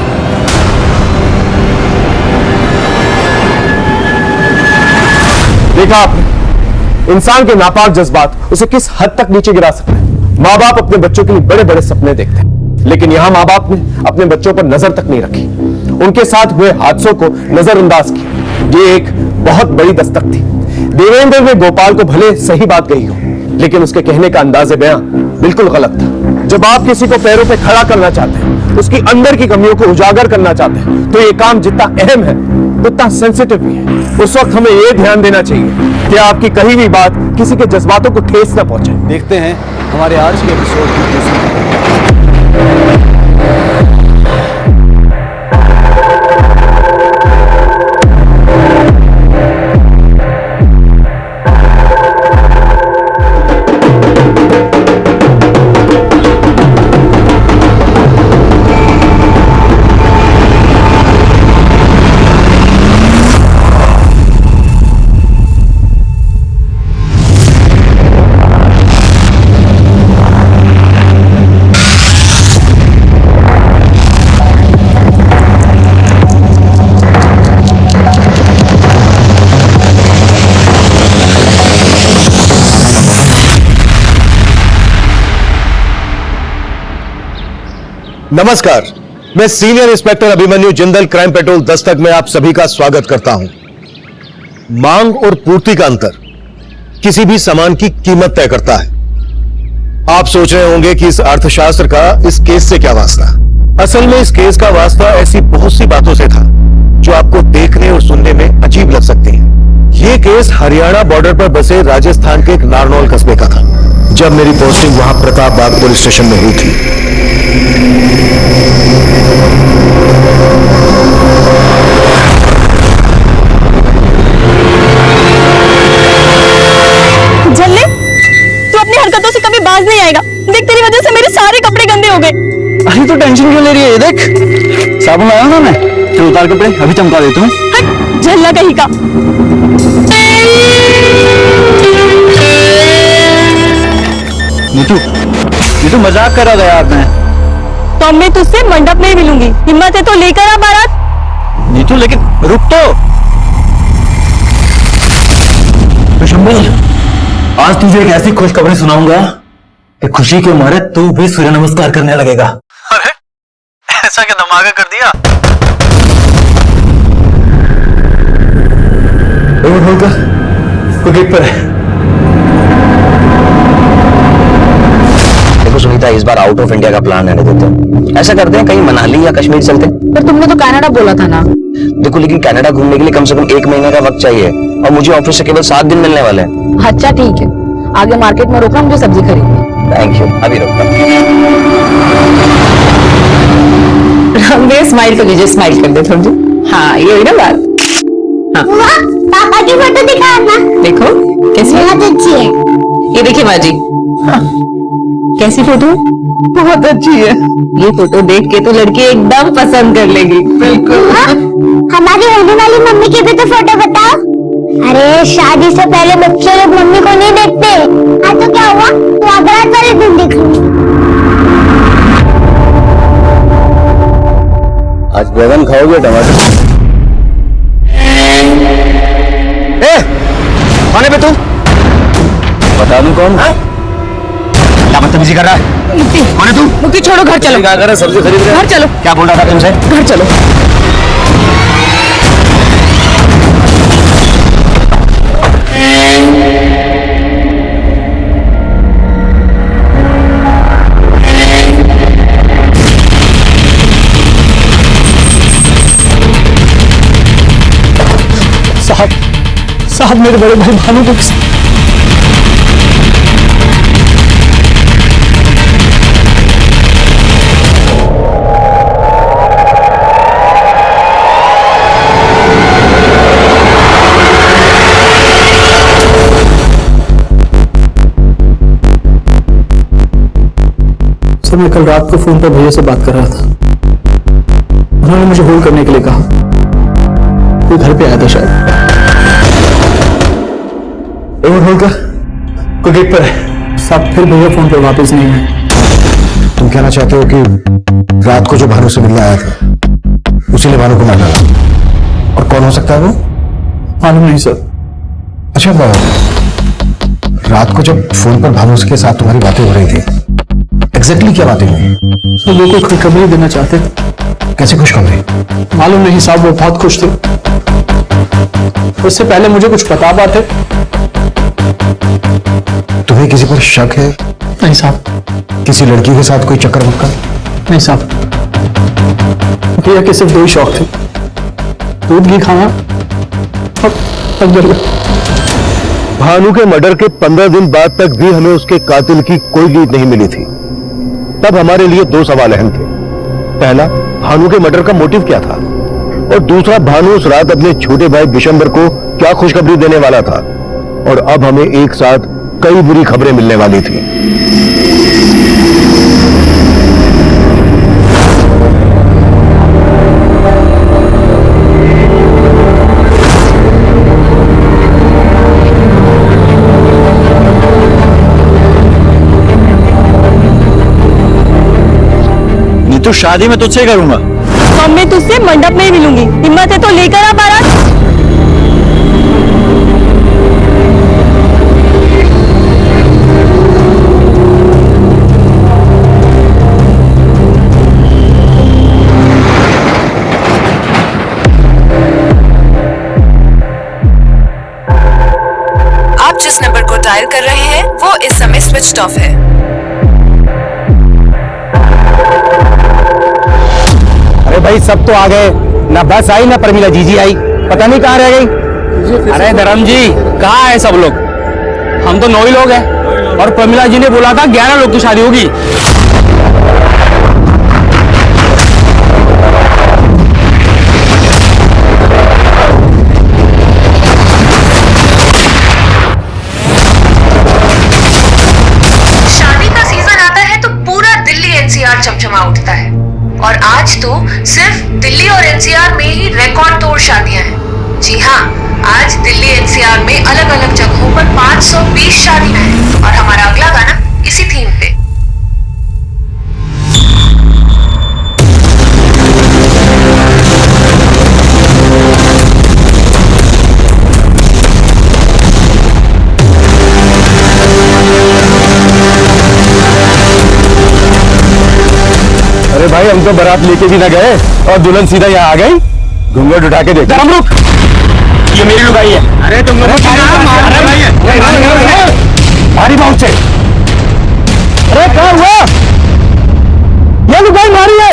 देखा आपने, इंसान के नापाक जज्बात उसे किस हद तक नीचे गिरा सकते हैं। माँ बाप अपने बच्चों के लिए बड़े बड़े सपने देखते हैं, लेकिन यहां माँ बाप ने अपने बच्चों पर नजर तक नहीं रखी, उनके साथ हुए हादसों को नजरअंदाज किया। ये एक बहुत बड़ी दस्तक थी। देवेंद्र ने गोपाल को भले सही बात कही हो, लेकिन उसके कहने का अंदाज़े बयां बिल्कुल गलत था। जब आप किसी को पैरों पे खड़ा करना चाहते हैं, उसकी अंदर की कमियों को उजागर करना चाहते हैं, तो ये काम जितना अहम है उतना सेंसिटिव भी है। उस वक्त हमें यह ध्यान देना चाहिए कि आपकी कही हुई बात किसी के जज्बातों को ठेस न पहुंचे। देखते हैं हमारे आज के एपिसोड की दूसरी। नमस्कार, मैं senior inspector Abhimanyu Jindal crime petrol Dastak में आप सभी का स्वागत करता हूं। मांग और पूर्ति का अंतर किसी भी सामान की कीमत तय करता है। आप सोच रहे होंगे कि इस अर्थशास्त्र का इस केस से क्या वास्ता। असल में इस केस का वास्ता ऐसी बहुत सी बातों से था जो आपको देखने और सुनने में अजीब लग सकती हैं। यह केस हरियाणा बॉर्डर पर बसे राजस्थान के एक नारनौल कस्बे का था, जब मेरी पोस्टिंग वहां प्रताप बाग पुलिस स्टेशन में हुई थी। झल्ले, तू अपनी हरकतों से कभी बाज नहीं आएगा। देख, तेरी वजह से मेरे सारे कपड़े गंदे हो गए। अरे तो टेंशन क्यों ले रही है? ये देख, साबुन लाया ना मैं, तो उतार कपड़े अभी चमका देता हूँ। हट, झल्ला कहीं का। नीतू मजाक कर रहा था यार मैं। तो मैं तुझसे मंडप में ही मिलूंगी। हिम्मत है तो लेकर आ बारात। नीतू लेकिन रुक तो शंभू, आज तुझे एक ऐसी खुशखबरी सुनाऊंगा कि खुशी के मारे तू भी सूर्य नमस्कार करने लगेगा। अरे ऐसा क्या धमाका कर दिया? गेट पर है। देखो सुनीता, था इस बार आउट ऑफ इंडिया का प्लान रहने देते हैं। ऐसा करते हैं कहीं मनाली या कश्मीर चलते हैं। पर तुमने तो कनाडा बोला था ना। देखो लेकिन कनाडा घूमने के लिए कम से कम 1 महीने का वक्त चाहिए और मुझे ऑफिस से केवल 7 दिन मिलने वाले हैं। अच्छा ठीक है, आगे मार्केट में रोकना, मुझे सब्जी खरीदनी। थैंक यू, अभी रुकता हूँ। स्माइल कर लीजिए, स्माइल कर दे थोड़ी। हाँ ये हुई ना बात। हाँ पापा की फोटो दिखाना। देखो कैसी है? बहुत अच्छी है। ये देखिए माँ जी। हाँ। कैसी फोटो? बहुत अच्छी है। ये फोटो देख के तो लड़की एकदम पसंद कर लेगी। बिल्कुल। हमारी होने वाली मम्मी की भी तो फोटो बताओ। अरे शादी से पहले बच्चे लोग मम्मी को नहीं देखते। हाँ तो क्या हुआ, तो अगरात वाले दिन दिख रही। आज बैगन खाओगे टमाटर? कौन है बे तू? बता दूं कौन? क्या बदतमीजी कर रहा है? कौन है तू? मुक्ति छोड़ो, घर चलो। क्या कर रहे? सब्जी खरीद रहे? घर चलो। क्या बोल रहा था तुमसे? घर चलो। साहब मेरे बड़े भाई भानु को सर मैं कल रात को फोन पर भैया से बात कर रहा था। उन्होंने मुझे होल्ड करने के लिए कहा। वो घर पे आया था शायद। होल्ड कर, कोई गेट पर है। सब फिर भैया फोन पर वापस नहीं है। तुम कहना चाहते हो कि रात को जो भानु से मिलने आया था उसी ने भानु को मारा? और कौन हो सकता है वो? मालूम नहीं सर। अच्छा रात को जब फोन पर भानु के साथ तुम्हारी बातें हो रही थी, एग्जैक्टली क्या बातें हुई? सर वो कोई खुशखबरी देना चाहते। कैसी खुशखबरी? मालूम नहीं साहब, वो बहुत खुश थे। उससे पहले मुझे कुछ बता पाते। तुम्हें किसी पर शक है? नहीं साहब। किसी लड़की के साथ कोई चक्कर मक्कर? नहीं साहब, भैया के सिर्फ 2 ही शौक थे, दूध घी खाना और बर्गर। भानु के मर्डर के 15 दिन बाद तक भी हमें उसके कातिल की कोई लीड नहीं मिली थी। तब हमारे लिए 2 सवाल अहम थे। पहला, भानु के मर्डर का मोटिव क्या था, और दूसरा, भानु उस रात अपने छोटे भाई बिशंबर को क्या खुशखबरी देने वाला था। और अब हमें एक साथ कई बुरी खबरें मिलने वाली थी। तो शादी में तुझसे करूंगा। मम्मी तुझसे मंडप में ही मिलूंगी। हिम्मत है तो लेकर आ बारात। आप जिस नंबर को डायल कर रहे हैं वो इस समय स्विच्ड ऑफ है। अरे भाई सब तो आ गए, ना बस आई ना प्रमिला जीजी आई, पता नहीं कहाँ रह गई। अरे धर्म जी कहाँ है सब लोग? हम तो 9 ही लोग हैं और प्रमिला जी ने बोला था 11 लोग की शादी होगी। शादी का सीजन आता है तो पूरा दिल्ली एनसीआर चमचमा उठता है और आज तो सिर्फ दिल्ली और एनसीआर में ही रिकॉर्ड तोड़ शादियां हैं। जी हाँ, आज दिल्ली एनसीआर में अलग अलग जगहों पर 520 शादियां हैं और हमारा अगला गाना इसी थीम पे। अरे भाई हम तो बारात लेके भी ना गए और दुल्हन सीधा यहाँ आ गई। घूंघट उठा के देखो। रुक, ये मेरी लुगाई है। अरे तुम भारी बहुत से। अरे क्या हुआ? ये लुगाई मारी है,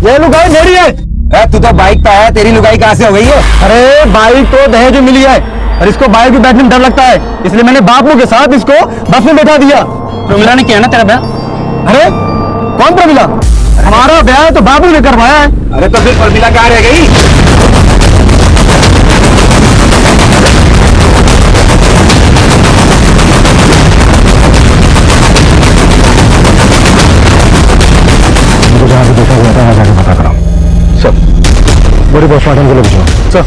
ये लुगाई मेरी है। तू तो बाइक पे आया, तेरी लुगाई कहां से हो गई है? अरे बाइक तो दहेज में मिली है और इसको बाइक पे बैठने में डर लगता है, इसलिए मैंने बापू के साथ इसको बस में बैठा दिया। प्रमिला ने किया ना तेरा ब्याह? अरे कौन प्रमिला? हमारा ब्याह तो बाबू ने करवाया है। अरे तो फिर प्रमिला कहाँ रह गई? जहाँ से देखा गया था वहां जाके पता कराओ। सर बड़ी पोस्टमार्टम के लिए पूछो। सर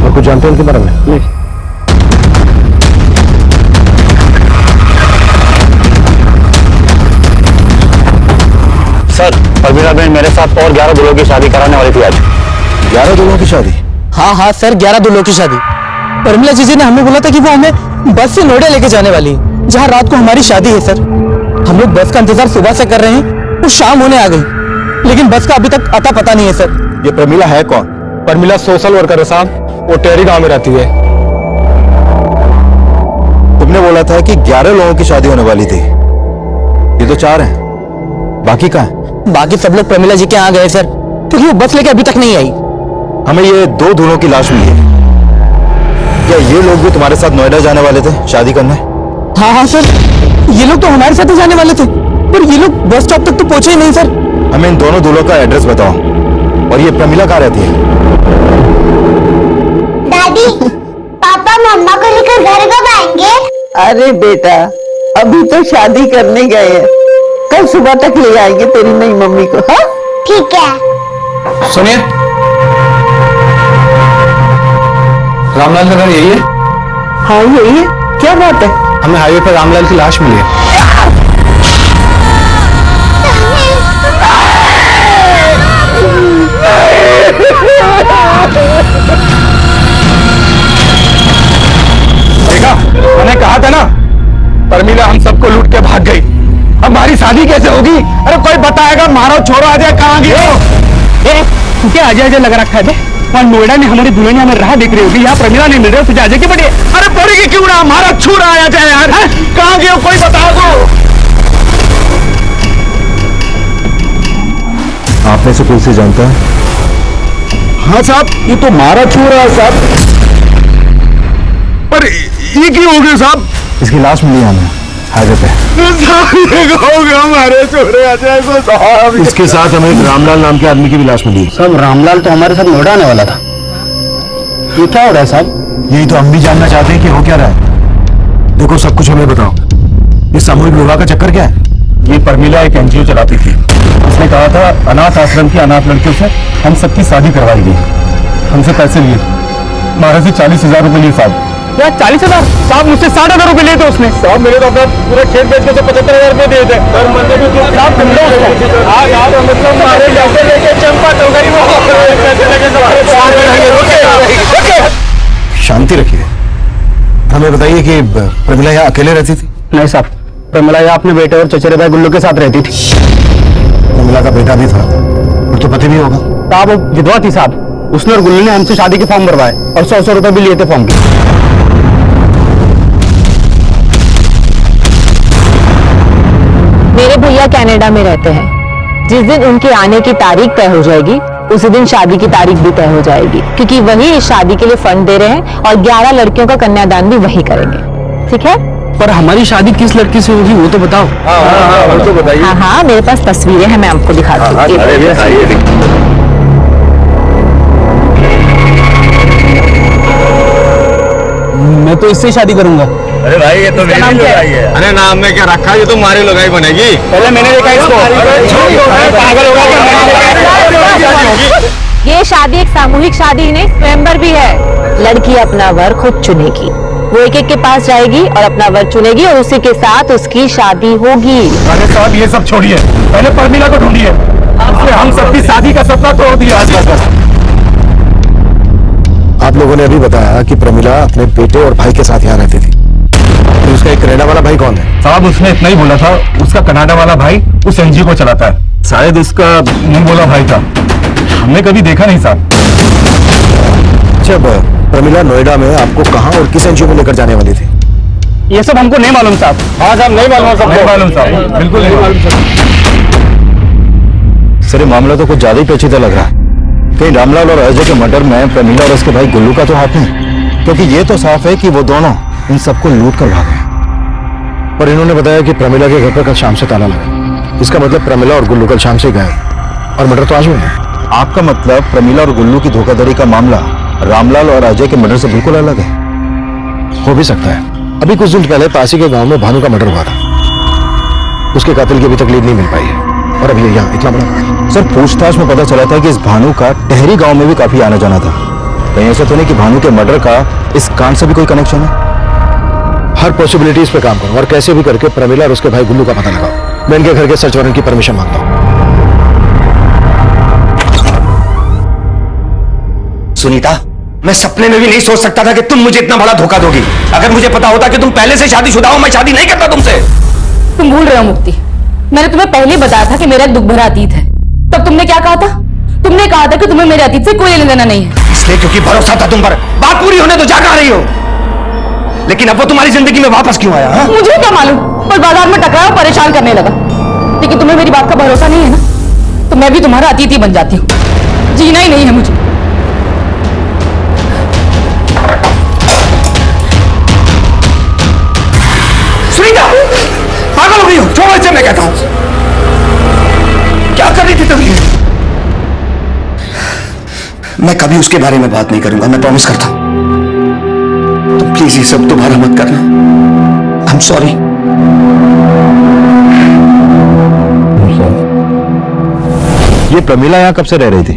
और कुछ जानते हैं उनके बारे में? नहीं। सर प्रमिला बहन मेरे साथ और 11 दूल्हों की शादी कराने वाली थी आज। 11 दूल्हों की शादी? हाँ सर 11 दूल्हों की शादी। प्रमिला जीजी ने हमें बोला था कि वो हमें बस से नोएडा लेके जाने वाली है, जहाँ रात को हमारी शादी है। सर हम लोग बस का इंतजार सुबह से कर रहे हैं, वो शाम होने आ गई, लेकिन बस का अभी तक अता पता नहीं है। सर ये प्रमिला है कौन? प्रमिला सोशल वर्कर है साहब, वो टेरी गांव में रहती है। तुमने बोला था कि 11 लोगों की शादी होने वाली थी, ये तो 4 हैं, बाकी कहाँ है? बाकी सब लोग प्रमिला जी के यहाँ गए सर, क्योंकि वो बस लेके अभी तक नहीं आई। हमें ये 2 दूल्हों की लाश मिली है। क्या ये लोग भी तुम्हारे साथ नोएडा जाने वाले थे शादी करने? हाँ सर, ये लोग तो हमारे साथ ही जाने वाले थे, पर ये लोग बस स्टॉप तक तो पहुंचे ही नहीं सर। हमें इन दोनों दूल्हों का एड्रेस बताओ, और ये प्रमिला कहाँ रहती है? दादी, पापा मम्मा को लेकर घर कब आएंगे? अरे बेटा अभी तो शादी करने गए हैं, कल सुबह तक ले आएंगे तेरी नई मम्मी को। हाँ ठीक है। सुनिए, रामलाल का घर यही है? हाँ यही है, क्या बात है? हमें हाईवे पर रामलाल की लाश मिली है। देखा, मैंने कहा था ना, प्रमिला हम सबको लूट के भाग गई। हमारी शादी कैसे होगी? अरे कोई बताएगा? मारो छोड़ो, आ जाए, कहाँ गए? क्या अजय लग रखा है? वहाँ नोएडा में हमारी दुल्हन हमें राह देख रही होगी, यहाँ प्रमिला नहीं मिल रही, तुझे अजय की बड़ी। अरे पड़ेगी क्यों ना, हमारा छूरा आया जाए यार। कहाँ गए कोई बता दो। आप में से कोई से जानता है? हाँ साहब, ये तो मारा छूरा है साहब। पर ये क्यों हो गया साहब? इसकी लाश मिली है हमें हाईवे पे। हमारे छोरे अजय को साहब। इसके साथ हमें एक रामलाल नाम के आदमी की भी लाश मिली है। साहब रामलाल तो हमारे साथ नोएडा आने वाला था, ये क्या हो रहा है साहब? यही तो हम भी जानना चाहते हैं कि हो क्या रहा है। देखो सब कुछ हमें बताओ, ये सामूहिक विवाह का चक्कर क्या है? ये प्रमिला एक एनजीओ चलाती थी, उसने कहा था अनाथ आश्रम की अनाथ लड़कियों से हम सबकी शादी करवाई गई। हमसे पैसे लिए, हमारे से 40,000 रुपए लिए साहब। क्या 40,000? साहब मुझसे 60,000 रुपए लिए थे उसने। साहब मेरे तो अपना पूरा खेत बेच के 75,000 रुपए दिए थे। शांति रखिए, हमें बताइए कि प्रमिला यहाँ अकेले रहती थी? नहीं साहब, प्रमिला यहाँ अपने बेटे और चचेरे भाई गुल्लू के साथ रहती थी। प्रमिला का बेटा भी था और तो पति भी होगा। साहब वो विधवा थी साहब, उसने और गुल्लू ने हमसे शादी के फॉर्म भरवाए और 100 रुपए भी लिए थे फॉर्म के। मेरे भैया कनाडा में रहते हैं। जिस दिन उनके आने की तारीख तय हो जाएगी, उसी दिन शादी की तारीख भी तय हो जाएगी, क्योंकि वही इस शादी के लिए फंड दे रहे हैं और 11 लड़कियों का कन्यादान भी वही करेंगे। ठीक है? पर हमारी शादी किस लड़की से होगी वो तो बताओ। वो तो बताइए। हाँ, मेरे पास तस्वीरें हैं, मैं आपको दिखाती हूँ। मैं तो इससे शादी करूंगा। अरे भाई ये तो नाम क्या है? अरे नाम में क्या रखा, ये तो हमारी लगाई बनेगी। पहले मैंने देखा इसको। पागल होगा क्या? ये शादी एक सामूहिक शादी नहीं, स्वयंवर भी है। लड़की अपना वर खुद चुनेगी, वो एक के पास जाएगी और अपना वर चुनेगी और उसी के साथ उसकी शादी होगी। अरे साहब ये सब छोड़िए, पहले प्रमिला को ढूंढिए, हम सबकी शादी का सपना तोड़ दिया। आप लोगों ने अभी बताया कि प्रमिला अपने बेटे और भाई के साथ यहाँ रहती थी, तो उसका एक कनाडा वाला भाई कौन है? साहब उसने इतना ही बोला था, उसका कनाडा वाला भाई उस एनजीओ को चलाता है। शायद उसका नहीं बोला भाई था, हमने कभी देखा नहीं साहब। जब प्रमिला नोएडा में आपको कहाँ और किस एनजीओ में लेकर जाने वाली थी? ये सब हमको नहीं मालूम साहब। हाँ साहब, नहीं मालूम साहब, नहीं मालूम साहब, बिल्कुल नहीं मालूम सर। ये मामला तो कुछ ज्यादा ही पेचीदा लग रहा है। कहीं रामलाल और अजय के मर्डर में प्रमीला और उसके भाई गुल्लू का तो हाथ नहीं, क्योंकि ये तो साफ है कि वो दोनों इन सबको लूट कर भागे। पर इन्होंने बताया कि प्रमिला के घर पर कल शाम से ताला लगा। इसका मतलब प्रमिला और गुल्लू कल शाम से गए और मर्डर तो आज हुआ है। आपका मतलब प्रमीला और गुल्लू की धोखाधड़ी का मामला रामलाल और अजय के मर्डर से बिल्कुल अलग है? हो भी सकता है। अभी कुछ दिन पहले पासी के गांव में भानु का मर्डर हुआ था। उसके कातिल की अभी तक लीड नहीं मिल पाई है और अभी यहाँ इतना बड़ा। सर, पूछताछ में पता चला था कि इस भानु का टहरी गांव में भी काफी आना जाना था। कहीं ऐसा तो नहीं कि भानु के मर्डर का इस कांड से भी कोई कनेक्शन है? हर पॉसिबिलिटीज पे काम करो और कैसे भी करके प्रमिला और उसके भाई गुल्लू का पता लगाओ। मैं इनके घर के सर्च वारंट की परमिशन मांगता हूँ। सुनीता, मैं सपने में भी नहीं सोच सकता था कि तुम मुझे इतना बड़ा धोखा दोगी। अगर मुझे पता होता कि तुम पहले से शादीशुदा हो, मैं शादी नहीं करता तुमसे। तुम भूल रहे हो मुक्ति, मैंने तुम्हें पहले बताया था कि मेरा दुख भरा अतीत है। तब तुमने क्या कहा था? तुमने कहा था कि तुम्हें मेरे अतीत से कोई लेना देना नहीं है। इसलिए क्योंकि भरोसा था तुम पर। बात पूरी होने तो जा कहा रही हो, लेकिन अब वो तुम्हारी जिंदगी में वापस क्यों आया? हा? मुझे क्या मालूम, पर बाजार में टकराया और परेशान करने लगा। लेकिन तुम्हें मेरी बात का भरोसा नहीं है ना, तो मैं भी तुम्हारा अतीत ही बन जाती हूँ। जीना ही नहीं है मुझे। सुनीता, पागल हो गई हो? छोड़ो इसे, मैं कहता हूं। क्या कर रही थी तुम? मैं कभी उसके बारे में बात नहीं करूंगा, मैं प्रॉमिस करता हूं। तुम प्लीज ये सब दोबारा मत करना। I am sorry. ये प्रमीला यहाँ कब से रह रही थी?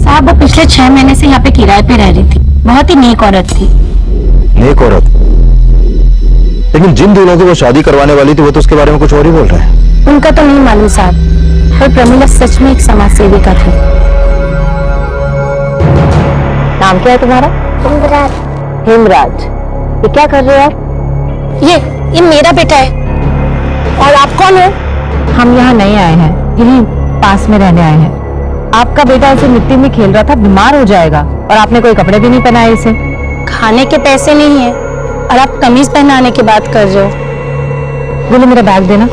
साहब, वो पिछले 6 महीने से यहाँ पे किराए पे रह रही थी। बहुत ही नेक औरत थी। नेक औरत? लेकिन जिन दोनों की वो शादी करवाने वाली थी वो तो उसके बारे में कुछ और ही बोल रहे हैं। उनका तो नहीं मालूम साहब, पर प्रमिला सच में एक समाज सेविका थी। नाम क्या है तुम्हारा? हेमराज। ये क्या कर रहे हो आप? ये मेरा बेटा है। और आप कौन हो? हम यहाँ नहीं आए हैं, यही पास में रहने आए हैं। आपका बेटा ऐसे मिट्टी में खेल रहा था, बीमार हो जाएगा, और आपने कोई कपड़े भी नहीं पहनाए इसे। खाने के पैसे नहीं है और आप कमीज पहनाने की बात कर रहे हो। बोलो मेरा बैग देना।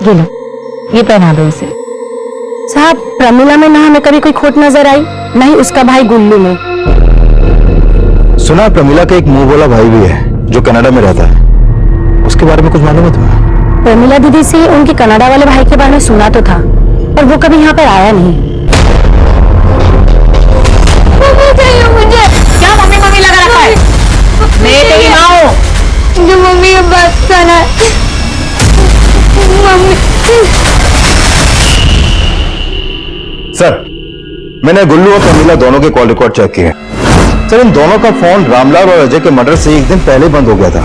ये लो, ये पहना दो इसे। साहब, प्रमिला में ना हमें कभी कोई खोट नजर आई, नहीं उसका भाई गुल्लू में। सुना प्रमीला का एक मुंह बोला भाई भी है जो कनाडा में रहता है, उसके बारे में कुछ मालूम है तुम्हें? प्रमिला दीदी से उनके कनाडा वाले भाई के बारे में सुना तो था, पर वो कभी यहाँ पर आया नहीं। मुझे क्या मम्मी मम्मी लगा रखा है? मैं तेरी माँ हूँ। जो मम्मी ये बात सुना। मम्मी। सर, मैंने गुल्लू और प्रमीला दोनों के कॉल रिकॉर्ड चेक किए। सर, इन दोनों का फोन रामलाल और अजय के मर्डर से एक दिन पहले बंद हो गया था।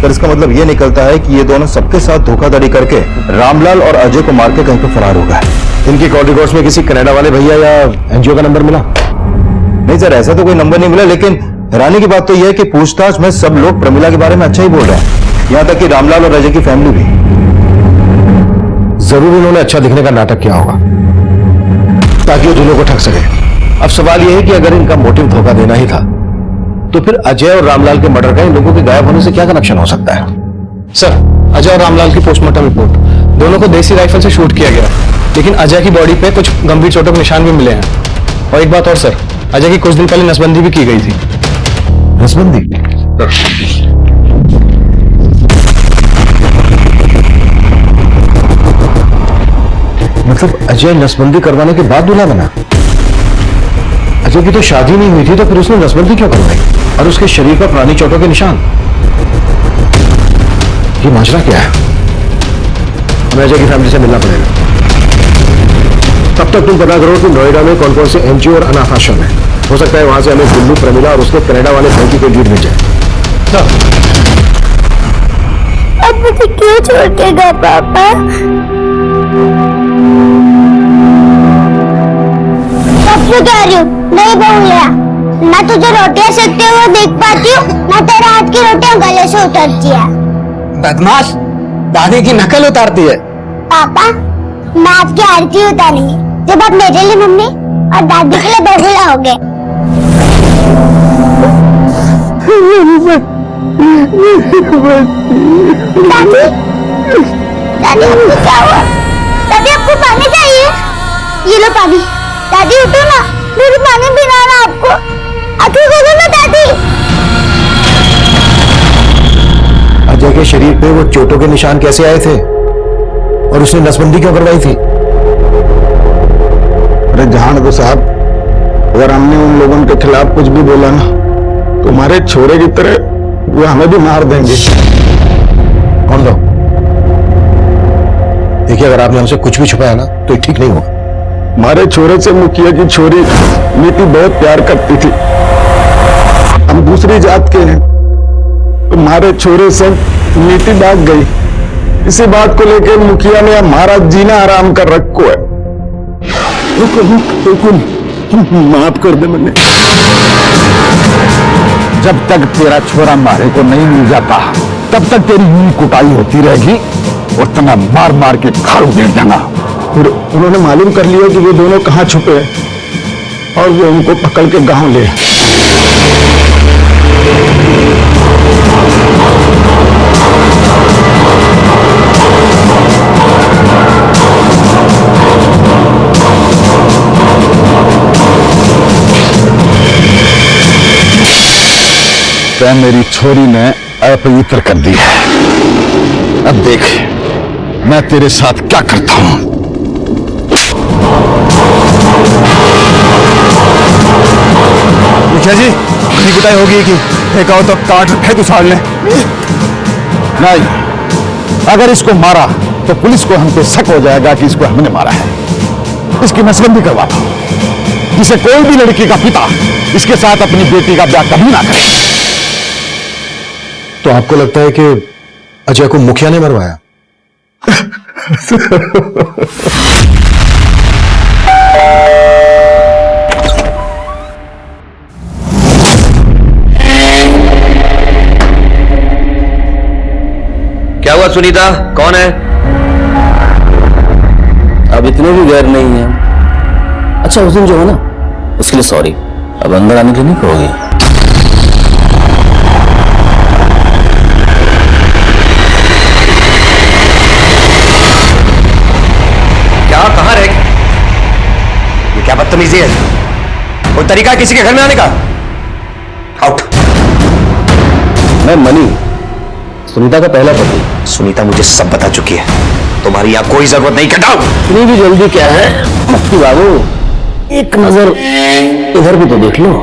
सर, इसका मतलब ये निकलता है कि ये दोनों सबके साथ धोखाधड़ी करके रामलाल और अजय को मार के कहीं पर फरार हो गए। इनकी कॉल रिकॉर्ड्स में किसी कनाडा वाले भैया या एनजीओ का नंबर मिला? नहीं सर, ऐसा तो कोई नंबर नहीं मिला, लेकिन हैरानी की बात तो यह है कि पूछताछ में सब लोग प्रमीला के बारे में अच्छा ही बोल रहे हैं, यहाँ तक कि रामलाल और अजय की फैमिली भी। जरूर इन्होंने अच्छा दिखने का नाटक किया होगा ताकि वो दोनों को ठग सके। अब सवाल यह है कि अगर इनका मोटिव धोखा देना ही था तो फिर अजय और रामलाल के मर्डर का इन लोगों के गायब होने से क्या कनेक्शन हो सकता है? सर, अजय और रामलाल की पोस्टमार्टम रिपोर्ट, दोनों को देसी राइफल से शूट किया गया, लेकिन अजय की बॉडी पे कुछ गंभीर चोटों के निशान भी मिले हैं। और एक बात और सर, अजय की कुछ दिन पहले नसबंदी भी की गई थी। नसबंदी? मतलब अजय नसबंदी करवाने के बाद दूल्हा बना? अजय की तो शादी नहीं हुई थी, तो फिर उसने नसबंदी क्यों करवाई? और उसके शरीर पर पुरानी चोटों के निशान? ये माजरा क्या है? हमें अजय की फैमिली से मिलना पड़ेगा। तब तक तुम पता करो कि नोएडा में कौन कौन से एनजीओ और अनाथ आश्रम है। हो सकता है वहां से हमें गुल्लू, प्रमिला और उसके कनाडा वाले भाई की कोई लीड मिल जाए। अब मुझे क्यों छोड़ के गए पापा? सबसे कह रही हूँ, नहीं बोल रहा। ना तुझे रोटियां सेकते हुए देख पाती हूँ, ना तेरे हाथ की रोटियां गले से उतरती है। बदमाश, दादी की नकल उतारती है। पापा, मैं आपकी आरती उतारूंगी जब आप मेरे लिए मम्मी और दादी के लिए बबूला हो गए। दादी आपको क्या हुआ? दादी आपको पानी चाहिए? ये लो पानी। दादी उठो ना, मुझे पानी पिलाना आपको। आंखें खोलो ना दादी। अजय के शरीर पे वो चोटों के निशान कैसे आए थे और उसने नसबंदी क्यों करवाई थी? अरे जान दो साहब, अगर हमने उन लोगों के खिलाफ कुछ भी बोला ना, तुम्हारे छोरे की तरह वो हमें भी मार देंगे। कौन लोग? देखिए, अगर आपने हमसे कुछ भी छुपाया ना तो ये ठीक नहीं होगा। हमारे छोरे से मुखिया की छोरी नीति बहुत प्यार करती थी। हम दूसरी जात के हैं, तुम्हारे छोरे से नीति भाग गई। इसी बात को लेकर मुखिया ने हमारा जीना आराम कर रखो है। बिल्कुल माफ कर दे मैंने। जब तक तेरा छोरा मारे को नहीं मिल जाता तब तक तेरी यूं कुटाई होती रहेगी और तना मार मार के खाड़ उधेड़ देना। फिर उन्होंने मालूम कर लिया कि वो दोनों कहां छुपे और वो उनको पकड़ के गांव ले। मेरी छोरी ने अपवित्र कर दी है। अब देख मैं तेरे साथ क्या करता हूं। मुखिया जी, इतनी कुटाई होगी कि एक आओ तो काट फेंक उछाल ले। नहीं, अगर इसको मारा तो पुलिस को हम पे शक हो जाएगा कि इसको हमने मारा है। इसकी नसबंदी करवा दो, जिसे कोई भी लड़की का पिता इसके साथ अपनी बेटी का ब्याह कभी ना करे। तो आपको लगता है कि अजय को मुखिया ने मरवाया? क्या हुआ सुनीता, कौन है? अब इतने भी गैर नहीं है। अच्छा, उस दिन जो है ना, उसके लिए सॉरी। अब अंदर आने के लिए नहीं कहोगी? कहां रह गई? ये क्या बदतमीजी है? कोई तरीका किसी के घर में आने का? आउट। मैं मनी, सुनीता का पहला पति। सुनीता मुझे सब बता चुकी है, तुम्हारी यहां कोई जरूरत नहीं। कटाओ। इतनी भी जल्दी क्या है मक्खी बाबू? एक नजर इधर भी तो देख लो।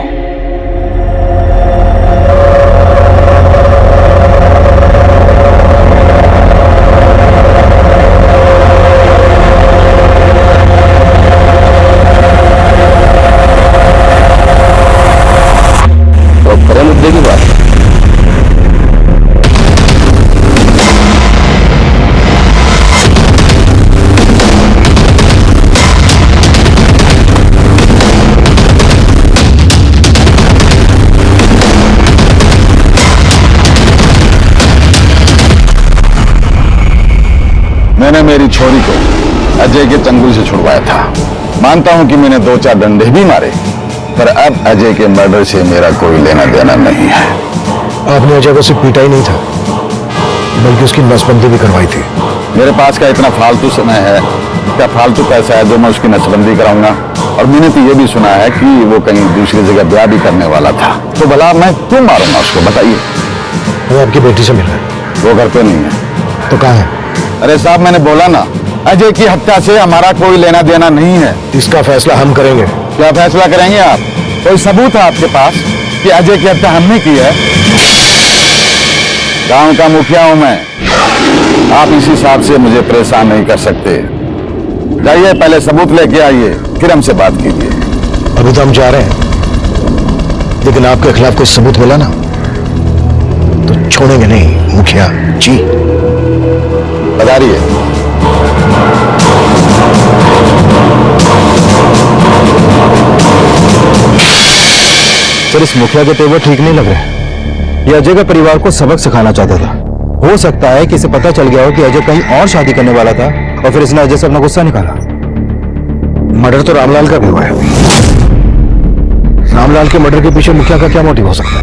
मैंने मेरी छोरी को अजय के चंगुल से छुड़वाया था। मानता हूं कि मैंने 2-4 डंडे भी मारे, पर अब अजय के मर्डर से मेरा कोई लेना देना नहीं है। आपने अजय को सिर्फ पीटा ही नहीं था, बल्कि उसकी नसबंदी भी करवाई थी। मेरे पास का इतना फालतू समय है, क्या फालतू पैसा है जो मैं उसकी नसबंदी कराऊंगा? और मैंने तो ये भी सुना है कि वो कहीं दूसरी जगह ब्याह भी करने वाला था। तो भला मैं क्यों मारूंगा उसको, बताइए? वो आपकी बेटी से मिला है। वो घर पे नहीं है। तो कहाँ है? अरे साहब, मैंने बोला ना, अजय की हत्या से हमारा कोई लेना देना नहीं है। इसका फैसला हम करेंगे। क्या फैसला करेंगे आप? कोई सबूत है आपके पास कि अजय की हत्या हमने की है? गांव का मुखिया हूं मैं, आप इस हिसाब से मुझे परेशान नहीं कर सकते। जाइए, पहले सबूत लेके आइए, फिर हमसे बात कीजिए। अभी तो हम जा रहे हैं, लेकिन आपके खिलाफ कोई सबूत बोला ना तो छोड़ेंगे नहीं मुखिया जी। बताइए। सर, इस मुखिया के तेवर ठीक नहीं लग रहे। ये अजय के परिवार को सबक सिखाना चाहता था। हो सकता है कि इसे पता चल गया हो कि अजय कहीं और शादी करने वाला था और फिर इसने अजय से अपना गुस्सा निकाला। मर्डर तो रामलाल का भी हुआ है। रामलाल के मर्डर के पीछे मुखिया का क्या मोटिव हो सकता है?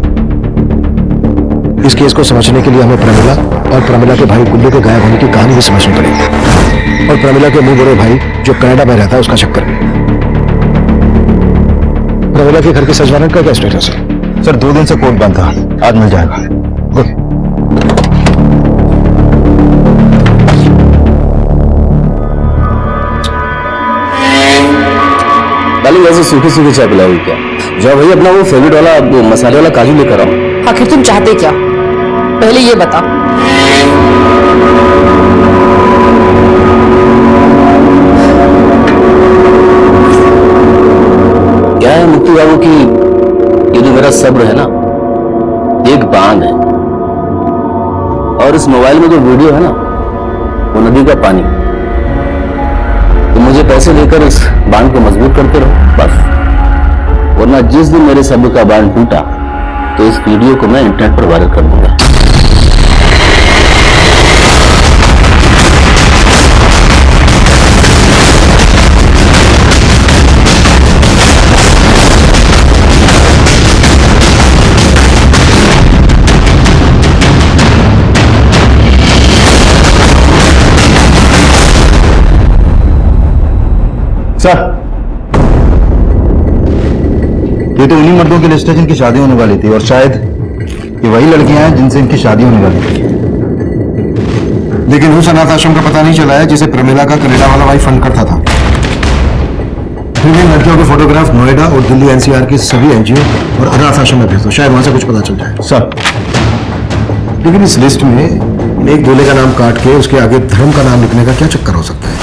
इस केस को समझने के लिए हमें प्रमिला और प्रमिला के भाई गुल्लू के गायब होने की कहानी भी समझनी पड़ेगी, और प्रमिला के मुंह बड़े भाई जो कनाडा में रहता है उसका चक्कर भी। प्रमिला के घर के सच वारंट का क्या स्टेटस है? सर 2 दिन से कोर्ट बंद था, आज मिल जाएगा। गुड। डाली वैसे सूखी सूखी चाय पिलाओगी क्या? जाओ भाई अपना वो फेवरेट वाला वो मसाले वाला काजू लेकर आओ। आखिर तुम चाहते क्या? पहले ये बता। क्या है मुक्ति बाबू की ये जो मेरा सब्र है ना, एक बांध है, और इस मोबाइल में जो वीडियो है ना वो नदी का पानी। तो मुझे पैसे लेकर इस बांध को मजबूत करते रहो बस, वरना जिस दिन मेरे सब्र का बांध टूटा तो इस वीडियो को मैं इंटरनेट पर वायरल कर दूंगा। सर ये तो उन्हीं मर्दों की लिस्ट है जिनकी शादी होने वाली थी, और शायद ये वही लड़कियां हैं जिनसे इनकी शादी होने वाली थी। लेकिन उस अनाथ आश्रम का पता नहीं चला है जिसे प्रमिला का कनाडा वाला भाई फंड करता था। फिर भी लड़कियों के फोटोग्राफ नोएडा और दिल्ली एनसीआर की सभी एनजीओ और अनाथ आश्रम में भेज दो, शायद वहां से कुछ पता चल जाए। सर लेकिन इस लिस्ट में एक दूल्हे का नाम काट के उसके आगे धर्म का नाम लिखने का क्या चक्कर हो सकता है?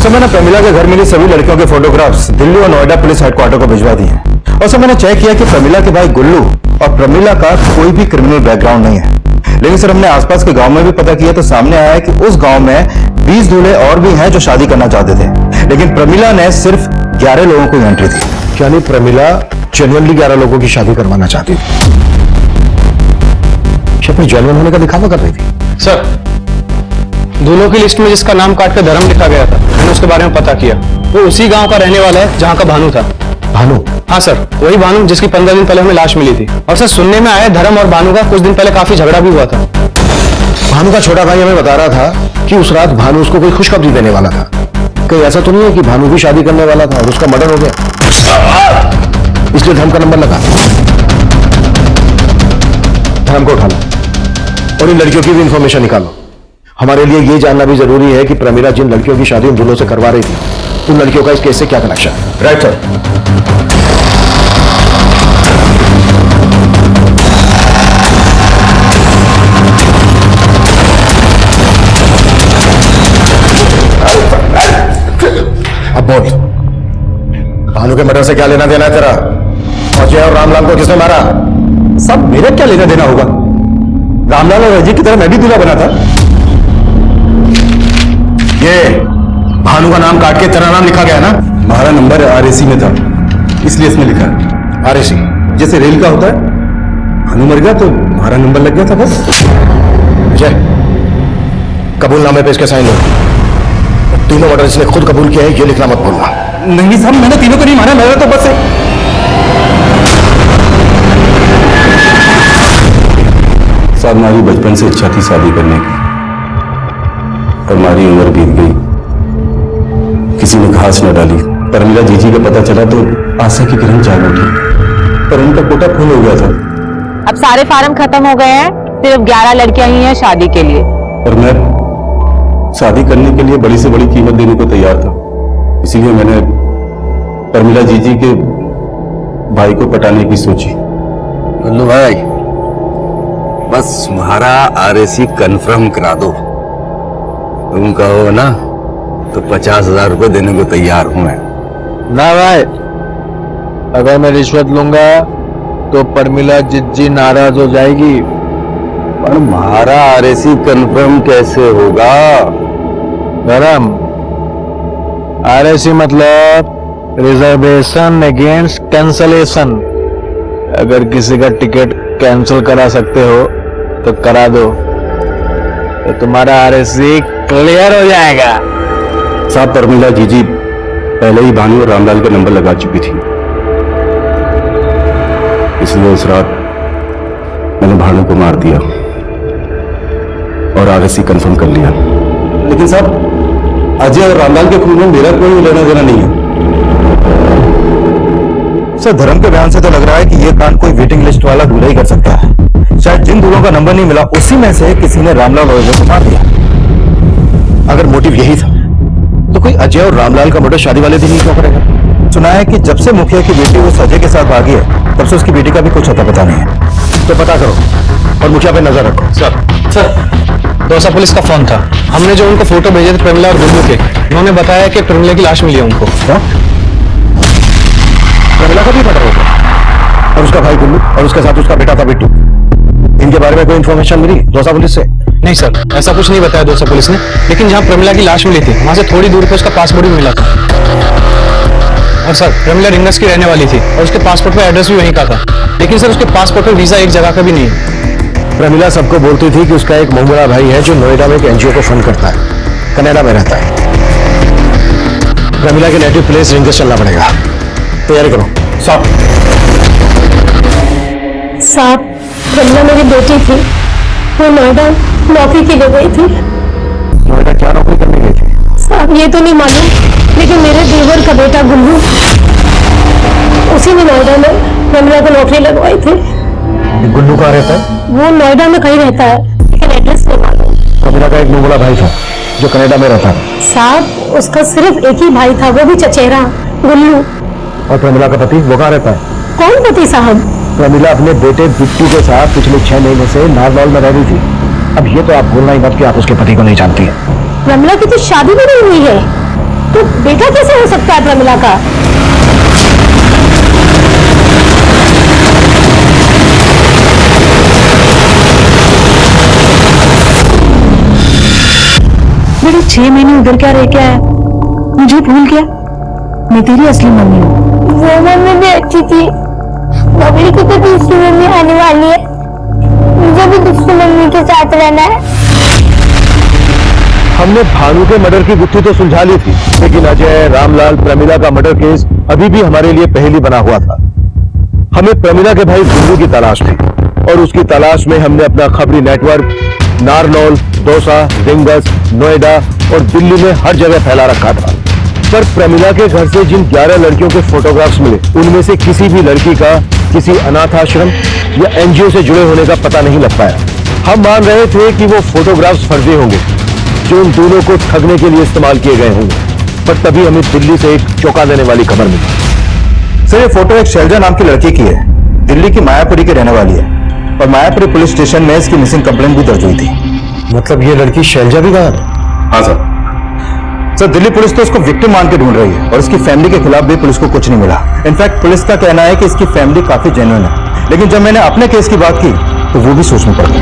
मैंने प्रमिला के घर मिली सभी लड़कियों के फोटोग्राफ्स दिल्ली और नोएडा पुलिस हेडक्वार्टर को भिजवा दिए हैं। और सर मैंने चेक किया कि प्रमिला के भाई गुल्लू और प्रमिला का कोई भी क्रिमिनल बैकग्राउंड नहीं है। लेकिन सर हमने आसपास के गांव में भी पता किया तो सामने आया है कि उस गांव में 20 दूल्हे और भी हैं जो शादी करना चाहते थे, लेकिन प्रमिला ने सिर्फ 11 लोगों को एंट्री दी। यानी प्रमिला जेन्युइनली 11 लोगों की शादी करवाना चाहती थी, अपने जेन्युइन होने का दिखावा कर रही थी। सर दूल्हों की लिस्ट में जिसका नाम काट कर धर्म लिखा गया था, मैंने उसके बारे में पता किया। वो उसी गांव का रहने वाला है जहां का भानु था। भानु? हाँ सर, वही भानु जिसकी 15 दिन पहले हमें लाश मिली थी। और सर सुनने में आया धर्म और भानु का कुछ दिन पहले काफी झगड़ा भी हुआ था। भानु का छोटा भाई हमें बता रहा था कि उस रात भानु उसको कोई खुशखबरी देने वाला था। कहीं ऐसा तो नहीं है कि भानु भी शादी करने वाला था और उसका मर्डर हो गया, इसलिए धर्म का नंबर लगा? धर्म को उठा लो और इन लड़कियों की भी इंफॉर्मेशन निकालो। हमारे लिए ये जानना भी जरूरी है कि प्रमिला जिन लड़कियों की शादी उन दूल्हों से करवा रही थी, उन लड़कियों का इस केस से क्या कनेक्शन है। Right sir. अब बोल, भानु के मर्डर से क्या लेना देना है तेरा? अजय और रामलाल को किसने मारा? सब मेरा क्या लेना देना होगा? रामलाल और अजय की तरह मैं भी दूल्हा बना था। ये भानु का नाम काट के तेरा नाम लिखा गया ना? हमारा नंबर आरएसी में था, इसलिए इसमें लिखा है। आरएसी जैसे रेल का होता है, भानु मर गया तो हमारा नंबर लग गया था बस। विजय, कबूलनामे पे इसके साइन लो। तीनों मर्डर इसने खुद कबूल किया है, ये लिखना मत भूलना। नहीं साहब, मैंने तीनों को नहीं मारा, मेरा तो बस है। साहब हमारी बचपन से इच्छा थी शादी करने की, पर हमारी उम्र बीत गई, किसी ने घास न डाली। प्रमिला जीजी का पता चला तो आशा की किरण जाग उठी, पर उनका कोटा फुल हो गया था। अब सारे फार्म खत्म हो गए हैं, सिर्फ 11 लड़कियां ही हैं शादी के लिए। और मैं शादी करने के लिए बड़ी से बड़ी कीमत देने को तैयार था, इसीलिए मैंने प्रमिला जीजी के भाई को पटाने की सोची। गुल्लू भाई, बस तुम्हारा आरएसी कंफर्म करा दो। तुम कहो ना तो 50,000 रुपए देने को तैयार हूं मैं। ना भाई, अगर मैं रिश्वत लूंगा तो प्रमिला जिज्जी नाराज हो जाएगी। पर हमारा आरएसी कंफर्म कैसे होगा? धर्म, आरएसी मतलब रिजर्वेशन अगेंस्ट कैंसलेशन। अगर किसी का टिकट कैंसिल करा सकते हो तो करा दो, तो तुम्हारा आरएसी क्लियर हो जाएगा। साहब परमिला जीजी पहले ही भानु और रामलाल का नंबर लगा चुकी थी, इसलिए उस रात मैंने भानु को मार दिया और आरएसी कंफर्म कर लिया। लेकिन साहब अजय और रामलाल के खून में मेरा कोई लेना देना नहीं है। सर धर्म के बयान से तो लग रहा है कि ये कांड कोई वेटिंग लिस्ट वाला दूल्हा ही कर सकता है। शायद जिन दूल्हों का नंबर नहीं मिला उसी में से किसी ने रामलाल और अजय को मार दिया। अगर मोटिव यही था तो कोई अजय और रामलाल का मर्डर शादी वाले दिन ही क्यों करेगा? सुना है कि जब से मुखिया की बेटी उस अजय के साथ भागी है तब से उसकी बेटी का भी कुछ अता पता नहीं है। तो पता करो और मुखिया पे नजर रखो। सर दौसा पुलिस का फोन था, हमने जो उनको फोटो भेजे थे प्रमिला और गुल्लू के, उन्होंने बताया कि प्रमिला की लाश मिली है उनको। प्रमिला का भी मर्डर हो गया और उसका भाई गुल्लू और उसके साथ उसका बेटा था बिट्टू। इनके बारे में कोई इन्फॉर्मेशन मिली दौसा पुलिस से? नहीं सर, ऐसा कुछ नहीं बताया दौसा पुलिस ने, लेकिन जहाँ प्रमिला की लाश मिली थी वहां से थोड़ी दूर पे उसका पासपोर्ट भी मिला था। और सर प्रमिला रिंगस की रहने वाली थी और उसके पासपोर्ट पे एड्रेस भी वहीं का था, लेकिन सर उसके पासपोर्ट पे वीजा एक जगह का भी नहीं है। प्रमिला सबको बोलती थी कि उसका एक मंगोला भाई है जो नोएडा में एक एनजीओ को फंड करता है, कनाडा में रहता है। प्रमिला के नेटिव प्लेस रिंगस चलना पड़ेगा। तैयारी करो। साहब प्रमिला मेरी बेटी थी, वो नोएडा नौकरी के लिए गई थी। नोएडा क्या नौकरी करने गई थी? साहब ये तो नहीं मालूम, लेकिन मेरे देवर का बेटा गुल्लू उसी ने नोएडा में प्रमिला को नौकरी लगवाई थी। गुल्लू कहाँ रहता है? वो नोएडा में कहीं रहता है, लेकिन एड्रेस नहीं मालूम। प्रमिला का एक मंगोला भाई था जो कनाडा में रहता है। साहब उसका सिर्फ एक ही भाई था, वो भी चचेरा, गुल्लू। और प्रमिला का पति वो कहाँ रहता है? कौन पति साहब? प्रमिला अपने बेटे बिट्टू के साथ पिछले 6 महीने से नारनौल में रह रही थी। अब ये तो आप बोलना ही मत कि आप उसके पति को नहीं जानती हैं। प्रमिला की तो शादी भी नहीं हुई है, तो बेटा कैसे हो सकता है प्रमिला का? मेरे 6 महीने उधर क्या रह के आया, मुझे भूल गया। मैं तेरी असली मम्मी हूँ। वो मम्मी भी अच्छी थी, बबली की तो दूसरी मम्मी आने वाली है, मुझे भी दूसरी मम्मी के साथ रहना है। हमने भानु के मर्डर की गुत्थी तो सुलझा ली थी, लेकिन अजय, रामलाल, प्रमिला का मर्डर केस अभी भी हमारे लिए पहेली बना हुआ था। हमें प्रमिला के भाई गुल्लू की तलाश थी और उसकी तलाश में हमने अपना खबरी नेटवर्क नारनौल, दौसा, रिंगस, नोएडा और दिल्ली में हर जगह फैला रखा था। पर प्रमिला के घर से जिन 11 लड़कियों के फोटोग्राफ्स मिले, उनमें से किसी भी लड़की का किसी अनाथ आश्रम या एनजीओ से जुड़े होने का पता नहीं लग पाया। हम मान रहे थे कि वो फोटोग्राफ्स फर्जी होंगे जो उन दोनों को ठगने के लिए इस्तेमाल किए गए होंगे, पर तभी हमें दिल्ली से एक चौंका देने वाली खबर मिली। सर ये फोटो एक शैलजा नाम की लड़की की है, दिल्ली की मायापुरी की रहने वाली है और मायापुरी पुलिस स्टेशन में इसकी मिसिंग कंप्लेंट भी दर्ज हुई थी। मतलब ये लड़की शैलजा भी गायब? हाँ सर दिल्ली पुलिस तो इसको विक्टिम मान के ढूंढ रही है और इसकी फैमिली के खिलाफ भी पुलिस को कुछ नहीं मिला। इनफैक्ट पुलिस का कहना है कि इसकी फैमिली काफी जेन्युइन है, लेकिन जब मैंने अपने केस की बात की तो वो भी सोचने पड़ गई।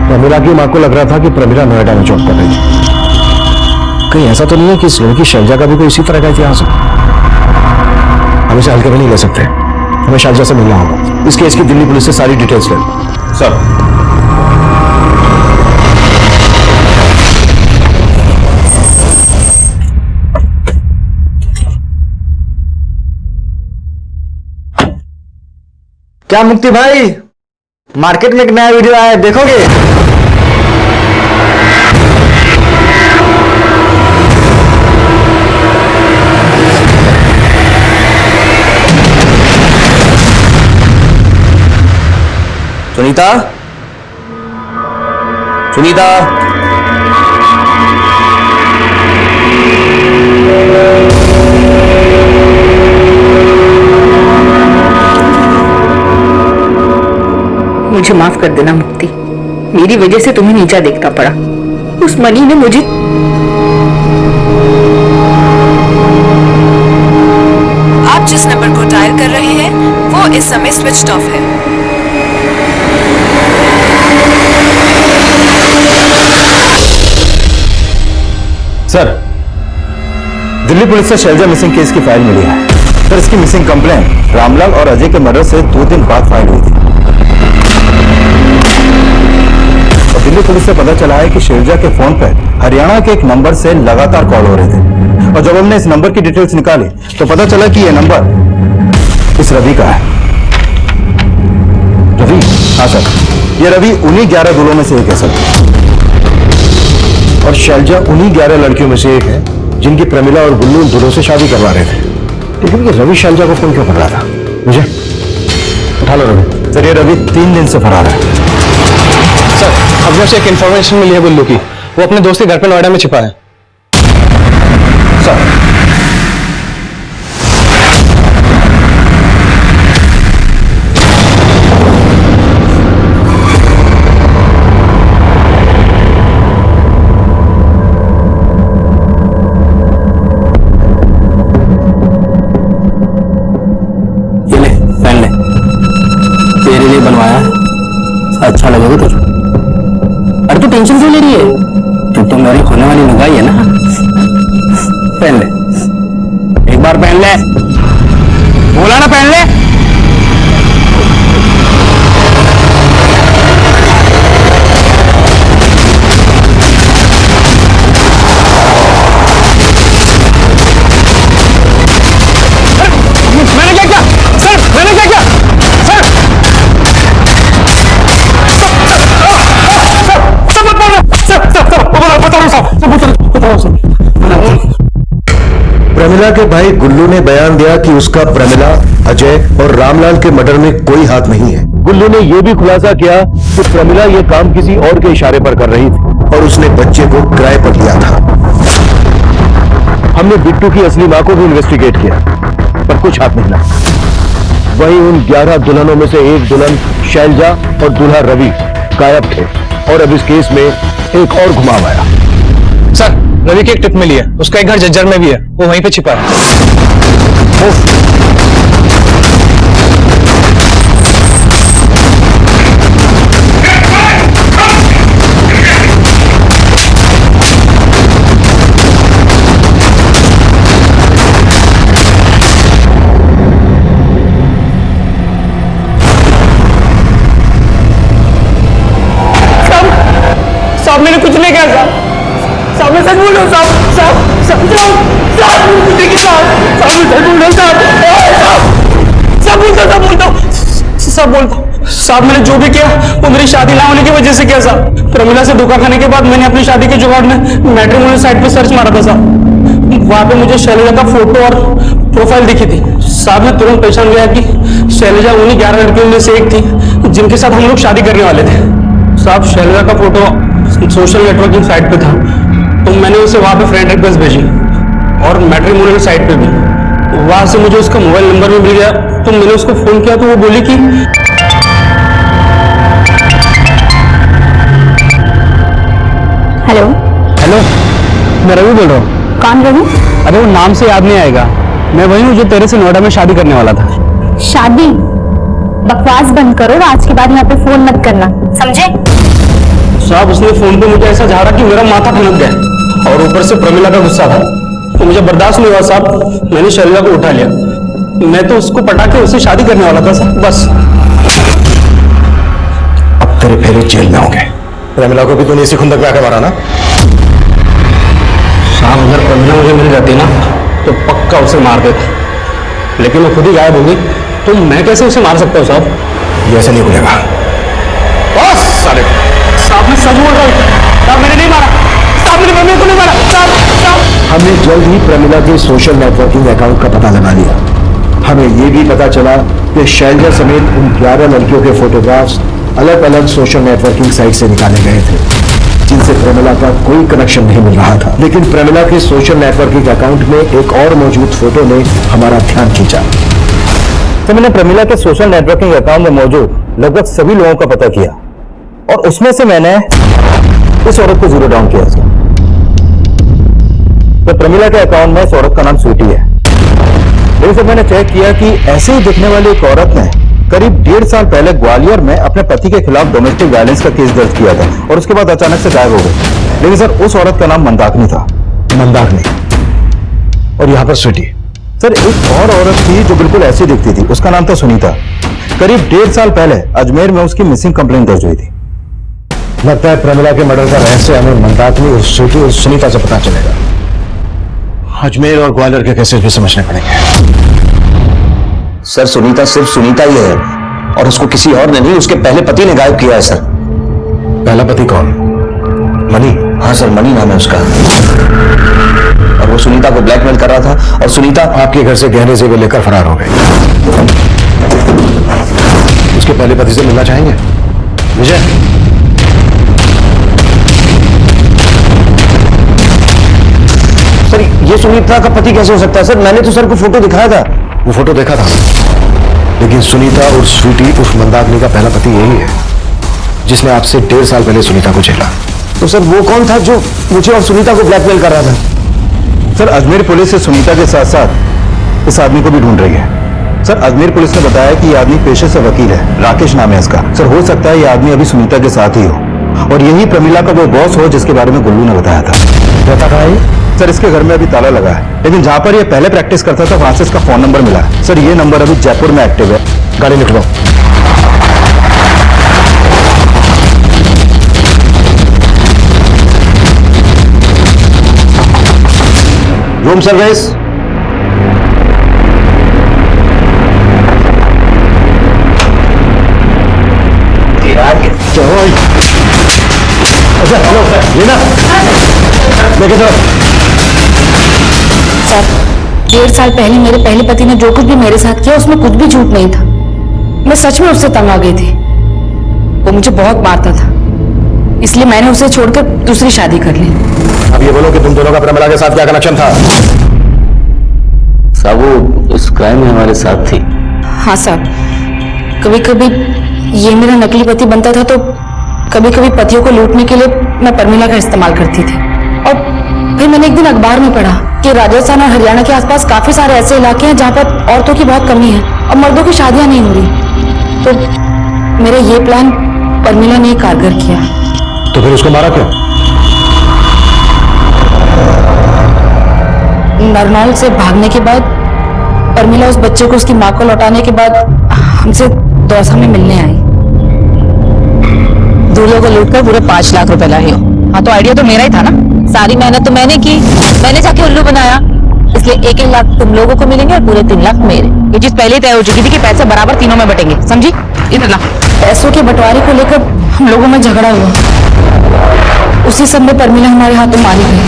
प्रमिला की मां को लग रहा था कि प्रमिला नोएडा में जॉब कर रही थी। कहीं ऐसा तो नहीं है कि इस लड़की शैलजा का भी कोई इसी तरह का इतिहास है? हम इसे हल्के में नहीं ले सकते, हमें शैलजा से मिलना होगा। इस केस की दिल्ली पुलिस से सारी डिटेल्स ले। सर क्या मुक्ति भाई, मार्केट में एक नया वीडियो आया है, देखोगे? सुनीता, सुनीता, मुझे माफ कर देना मुक्ति, मेरी वजह से तुम्हें नीचा देखना पड़ा। उस मनी ने मुझे आप जिस नंबर को डायल कर रहे हैं वो इस समय स्विच्ड ऑफ है। सर, दिल्ली पुलिस से शैलजा मिसिंग केस की फाइल मिली है। सर, इसकी मिसिंग कंप्लेंट रामलाल और अजय के मर्डर से 2 दिन बाद फाइल हुई थी। और दिल्ली पुलिस से पता चला है कि शैलजा के फोन पर हरियाणा के एक नंबर से लगातार कॉल हो रहे थे। और जब हमने इस नंबर की डिटेल्स निकाली तो पता चला कि यह नंबर इस रवि का है। रवि? हाँ सर, ये रवि उन्हीं 11 दुल्हों में से एक है सर। और शैलजा उन्हीं 11 लड़कियों में से एक है जिनकी प्रमिला और गुल्लू उन दुल्हों से शादी करवा रहे थे। लेकिन ये रवि शैलजा को फोन क्यों कर रहा था? मुझे उठा लो रवि। सर, ये रवि 3 दिन से फरार है। सर, अपने से एक इंफॉर्मेशन मिली है गुल्लू की। वो अपने दोस्त के घर पे नोएडा में छिपा है। सर, अच्छा लगेगा तुझे। अरे तू टेंशन क्यों ले रही है? तू तो मेरी होने वाली लुगाई है ना। पहन ले, एक बार पहन ले। बोला ना पहन ले। मैंने क्या किया सर? मैंने क्या किया सर? प्रमिला के भाई गुल्लू ने बयान दिया कि उसका प्रमिला, अजय और रामलाल के मर्डर में कोई हाथ नहीं है। गुल्लू ने यह भी खुलासा किया कि प्रमिला यह काम किसी और के इशारे पर कर रही थी और उसने बच्चे को किराए पर दिया था। हमने बिट्टू की असली मां को भी इन्वेस्टिगेट किया पर कुछ हाथ नहीं लगा। वहीं उन 11 दुल्हनों में से एक दुल्हन शैलजा और दूल्हा रवि गायब थे और अब इस केस में एक और घुमाव आया। सर, रवि की एक टिप मिली है। उसका एक घर जज्जर में भी है। वो वहीं पे छिपा है। साहब, मैंने कुछ नहीं किया साहब। साहब, मैं सच बोल रहा हूँ साहब। साहब, साहब, साहब, देखिए साहब, साहब, मैं सच बोल रहा हूँ साहब। सब बोलता हूँ, सब बोलता हूँ। साहब, मैंने जो भी किया वो मेरी शादी ना होने की वजह से किया साहब। प्रमिला से धोखा खाने के बाद मैंने अपनी शादी के जुगाड़ में मैट्रिमोनियल साइट पे सर्च मारा था साहब। वहां पे मुझे शैलजा का फोटो और प्रोफाइल दिखी थी साहब। मैं तुरंत पहचान गया कि शैलजा उन्हीं 11 लड़कियों में से एक थी जिनके साथ हम लोग शादी करने वाले थे साहब। शैलजा का फोटो सोशल नेटवर्किंग साइट पे था तो मैंने उसे वहां पे फ्रेंड रिक्वेस्ट भेजी और मैट्रिमोनियल साइट पे भी। वहां से मुझे उसका मोबाइल नंबर भी मिल गया तो मैंने उसको फोन किया तो वो बोली कि हेलो। हेलो, मैं रवि बोल रहा हूँ। कौन रवि? अरे वो नाम से याद नहीं आएगा। मैं वही हूँ जो तेरे से नोएडा में शादी करने वाला था। शादी? बकवास बंद करो। आज के बाद यहाँ पे फोन मत करना, समझे? साहब, उसने फोन पे मुझे ऐसा झाड़ा कि मेरा माथा ठनक गया और ऊपर से प्रमिला का गुस्सा था तो मुझे बर्दाश्त नहीं हुआ साहब। मैंने शैलजा को उठा लिया। मैं तो उसको पटा के उससे शादी करने वाला था साहब। बस अब तेरे फेरे जेल में होंगे। प्रमिला को भी तूने इसी खुंदक में आकर मारा ना? साहब, अगर प्रमिला मुझे मिल जाती ना तो पक्का उसे मार देता, लेकिन वो खुद ही गायब हो गई तो मैं कैसे उसे मार सकता हूँ साहब? ये ऐसे नहीं खुलेगा। बस साले साहब, मैं सच बोल रहा हूँ साहब। मैंने नहीं मारा साहब, मैंने प्रमिला को नहीं मारा साहब। हमने जल्द ही प्रमिला के सोशल नेटवर्किंग अकाउंट का पता लगा लिया। हमें यह भी पता चला कि शैलजा समेत उन 11 लड़कियों के फोटोग्राफ्स अलग अलग सोशल नेटवर्किंग साइट से निकाले गए थे जिनसे प्रमिला का कोई कनेक्शन नहीं मिल रहा था। लेकिन प्रमिला के सोशल नेटवर्किंग अकाउंट में एक और मौजूद फोटो ने हमारा ध्यान खींचा। तो मैंने प्रमिला के सोशल नेटवर्किंग अकाउंट में मौजूद लगभग सभी लोगों का पता किया और उसमें से मैंने इस औरत को जीरो डाउन किया। तो प्रमिला के अकाउंट में इस औरत का नाम स्वीटी है। लेकिन जब मैंने चेक किया कि ऐसे ही दिखने वाली एक औरत ने करीब 1.5 साल पहले ग्वालियर में अपने पति के खिलाफ डोमेस्टिक वायलेंस का केस दर्ज किया था और उसके बाद अचानक से गायब हो गई। लेकिन सर, उस औरत का नाम मंदाकिनी था मंदाकिनी और यहां पर स्वीटी। सर एक और औरत थी जो बिल्कुल ऐसी दिखती थी, उसका नाम था सुनीता। करीब 1.5 साल पहले अजमेर में उसकी मिसिंग कंप्लेंट दर्ज हुई थी। लगता है प्रमिला के मर्डर का रहस्य हमें मंदाकिनी और स्वीटी और सुनीता से पता चलेगा। अजमेर और ग्वालियर के केसेस भी समझने पड़ेंगे। सर सुनीता सिर्फ सुनीता ही है और उसको किसी और ने नहीं, उसके पहले पति ने गायब किया है सर। पहला पति कौन? मनी? हाँ सर, मनी नाम है उसका। और वो सुनीता को ब्लैकमेल कर रहा था और सुनीता आपके घर से गहने जेवर लेकर फरार हो गई। उसके पहले पति से मिलना चाहेंगे? विजय, सर ये सुनीता का पति कैसे हो सकता है सर? मैंने तो सर को फोटो दिखाया था। वो फोटो देखा था, लेकिन सुनीता और स्वीटी उर्फ मंदाकिनी का पहला पति यही है जिसने आपसे 1.5 साल पहले सुनीता को झेला। तो सर वो कौन था जो मुझे और सुनीता को ब्लैकमेल कर रहा था? सर अजमेर पुलिस से सुनीता के साथ साथ इस आदमी को भी ढूंढ रही है। सर अजमेर पुलिस ने बताया कि यह आदमी पेशे से वकील है, राकेश नाम है इसका। सर हो सकता है यह आदमी अभी सुनीता के साथ ही हो और यही प्रमिला का वो बॉस हो जिसके बारे में गुल्लू ने बताया था। पता कहाँ है? सर इसके घर में अभी ताला लगा है, लेकिन जहां पर ये पहले प्रैक्टिस करता था वहां से इसका फोन नंबर मिला है। सर ये नंबर अभी जयपुर में एक्टिव है। गाड़ी निकलो। Room service. अच्छा हेलो लीना, लेके चलो। सर 1.5 साल पहले मेरे पहले पति ने जो कुछ भी मेरे साथ किया उसमें कुछ भी झूठ नहीं था। मैं सच में उससे तंग आ गई थी। वो मुझे बहुत मारता था, इसलिए मैंने उसे छोड़कर दूसरी शादी कर ली। अब ये बोलो कि तुम दोनों का प्रमिला के साथ क्या कनेक्शन था? साहब वो उस क्राइम में हमारे साथ थी। हाँ साहब, कभी कभी ये मेरा नकली पति बनता था तो कभी कभी पतियों को लूटने के लिए मैं प्रमिला का इस्तेमाल करती थी। और फिर मैंने एक दिन अखबार में पढ़ा कि राजस्थान और हरियाणा के आसपास काफी सारे ऐसे इलाके हैं जहाँ पर औरतों की बहुत कमी है और मर्दों की शादियां नहीं हो रही। तो मेरा ये प्लान प्रमिला ने कारगर किया। तो फिर उसको मारा क्यों? नरनौल से भागने के बाद प्रमिला उस बच्चे को उसकी माँ को लौटाने के बाद हमसे दौसा में मिलने आई। दूल्हे को लूटकर पूरे 5 लाख रुपए लाई हो। हाँ तो आइडिया तो मेरा ही था ना, सारी मेहनत तो मैंने की, मैंने जाके उल्लू बनाया, इसलिए 1-1 लाख तुम लोगों को मिलेंगे और पूरे 3 लाख मेरे। ये चीज पहले ही तय हो चुकी थी कि पैसे बराबर तीनों में बटेंगे, समझी? इधर ला। पैसों के बंटवारे को लेकर हम लोगों में झगड़ा हुआ, उसी सब में प्रमिला हमारे हाथों मारी गई।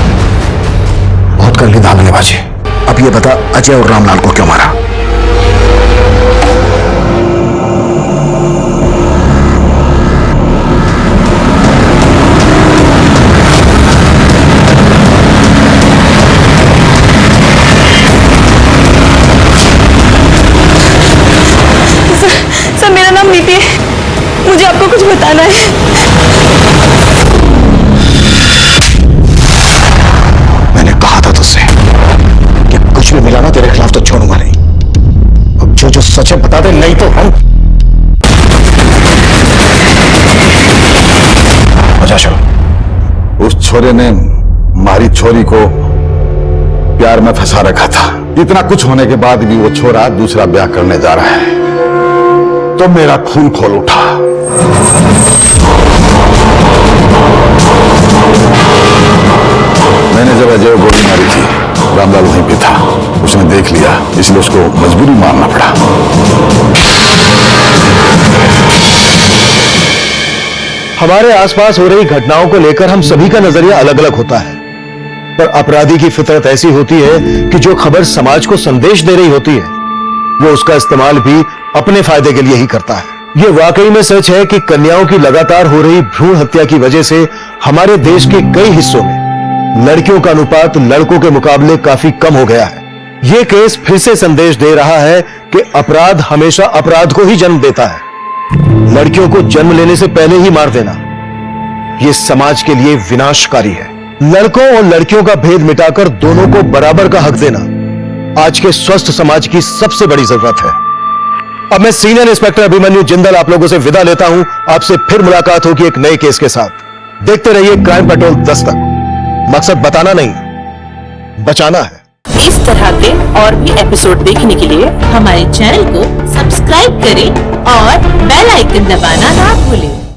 बहुत कर ली धागनेबाजी। अब ये बता अजय और रामलाल को क्यों मारा? सर मेरा नाम नीति है, मुझे आपको कुछ बताना है। मैंने कहा था तुझसे कि कुछ भी मिला ना तेरे खिलाफ तो छोड़ूंगा नहीं। अब जो सच है बता दे, नहीं तो हम उस छोरे ने मारी छोरी को प्यार में फंसा रखा था। इतना कुछ होने के बाद भी वो छोरा दूसरा ब्याह करने जा रहा है तो मेरा खून खोल उठा। मैंने जब अजय गोली मारी थी, रामलाल वहीं पे था, उसने देख लिया, इसलिए उसको मजबूरी मारना पड़ा। हमारे आसपास हो रही घटनाओं को लेकर हम सभी का नजरिया अलग अलग होता है, पर अपराधी की फितरत ऐसी होती है कि जो खबर समाज को संदेश दे रही होती है वो उसका इस्तेमाल भी अपने फायदे के लिए ही करता है। ये वाकई में सच है कि कन्याओं की लगातार हो रही भ्रूण हत्या की वजह से हमारे देश के कई हिस्सों में लड़कियों का अनुपात लड़कों के मुकाबले काफी कम हो गया है। ये केस फिर से संदेश दे रहा है कि अपराध हमेशा अपराध को ही जन्म देता है। लड़कियों को जन्म लेने से पहले ही मार देना यह समाज के लिए विनाशकारी है। लड़कों और लड़कियों का भेद मिटाकर दोनों को बराबर का हक देना आज के स्वस्थ समाज की सबसे बड़ी जरूरत है। अब मैं सीनियर इंस्पेक्टर अभिमन्यु जिंदल आप लोगों से विदा लेता हूं। आपसे फिर मुलाकात होगी एक नए केस के साथ। देखते रहिए क्राइम पेट्रोल दस्तक। मकसद बताना नहीं, बचाना है। इस तरह के और भी एपिसोड देखने के लिए हमारे चैनल को सब्सक्राइब करें और बेल आइकन दबाना ना भूलें।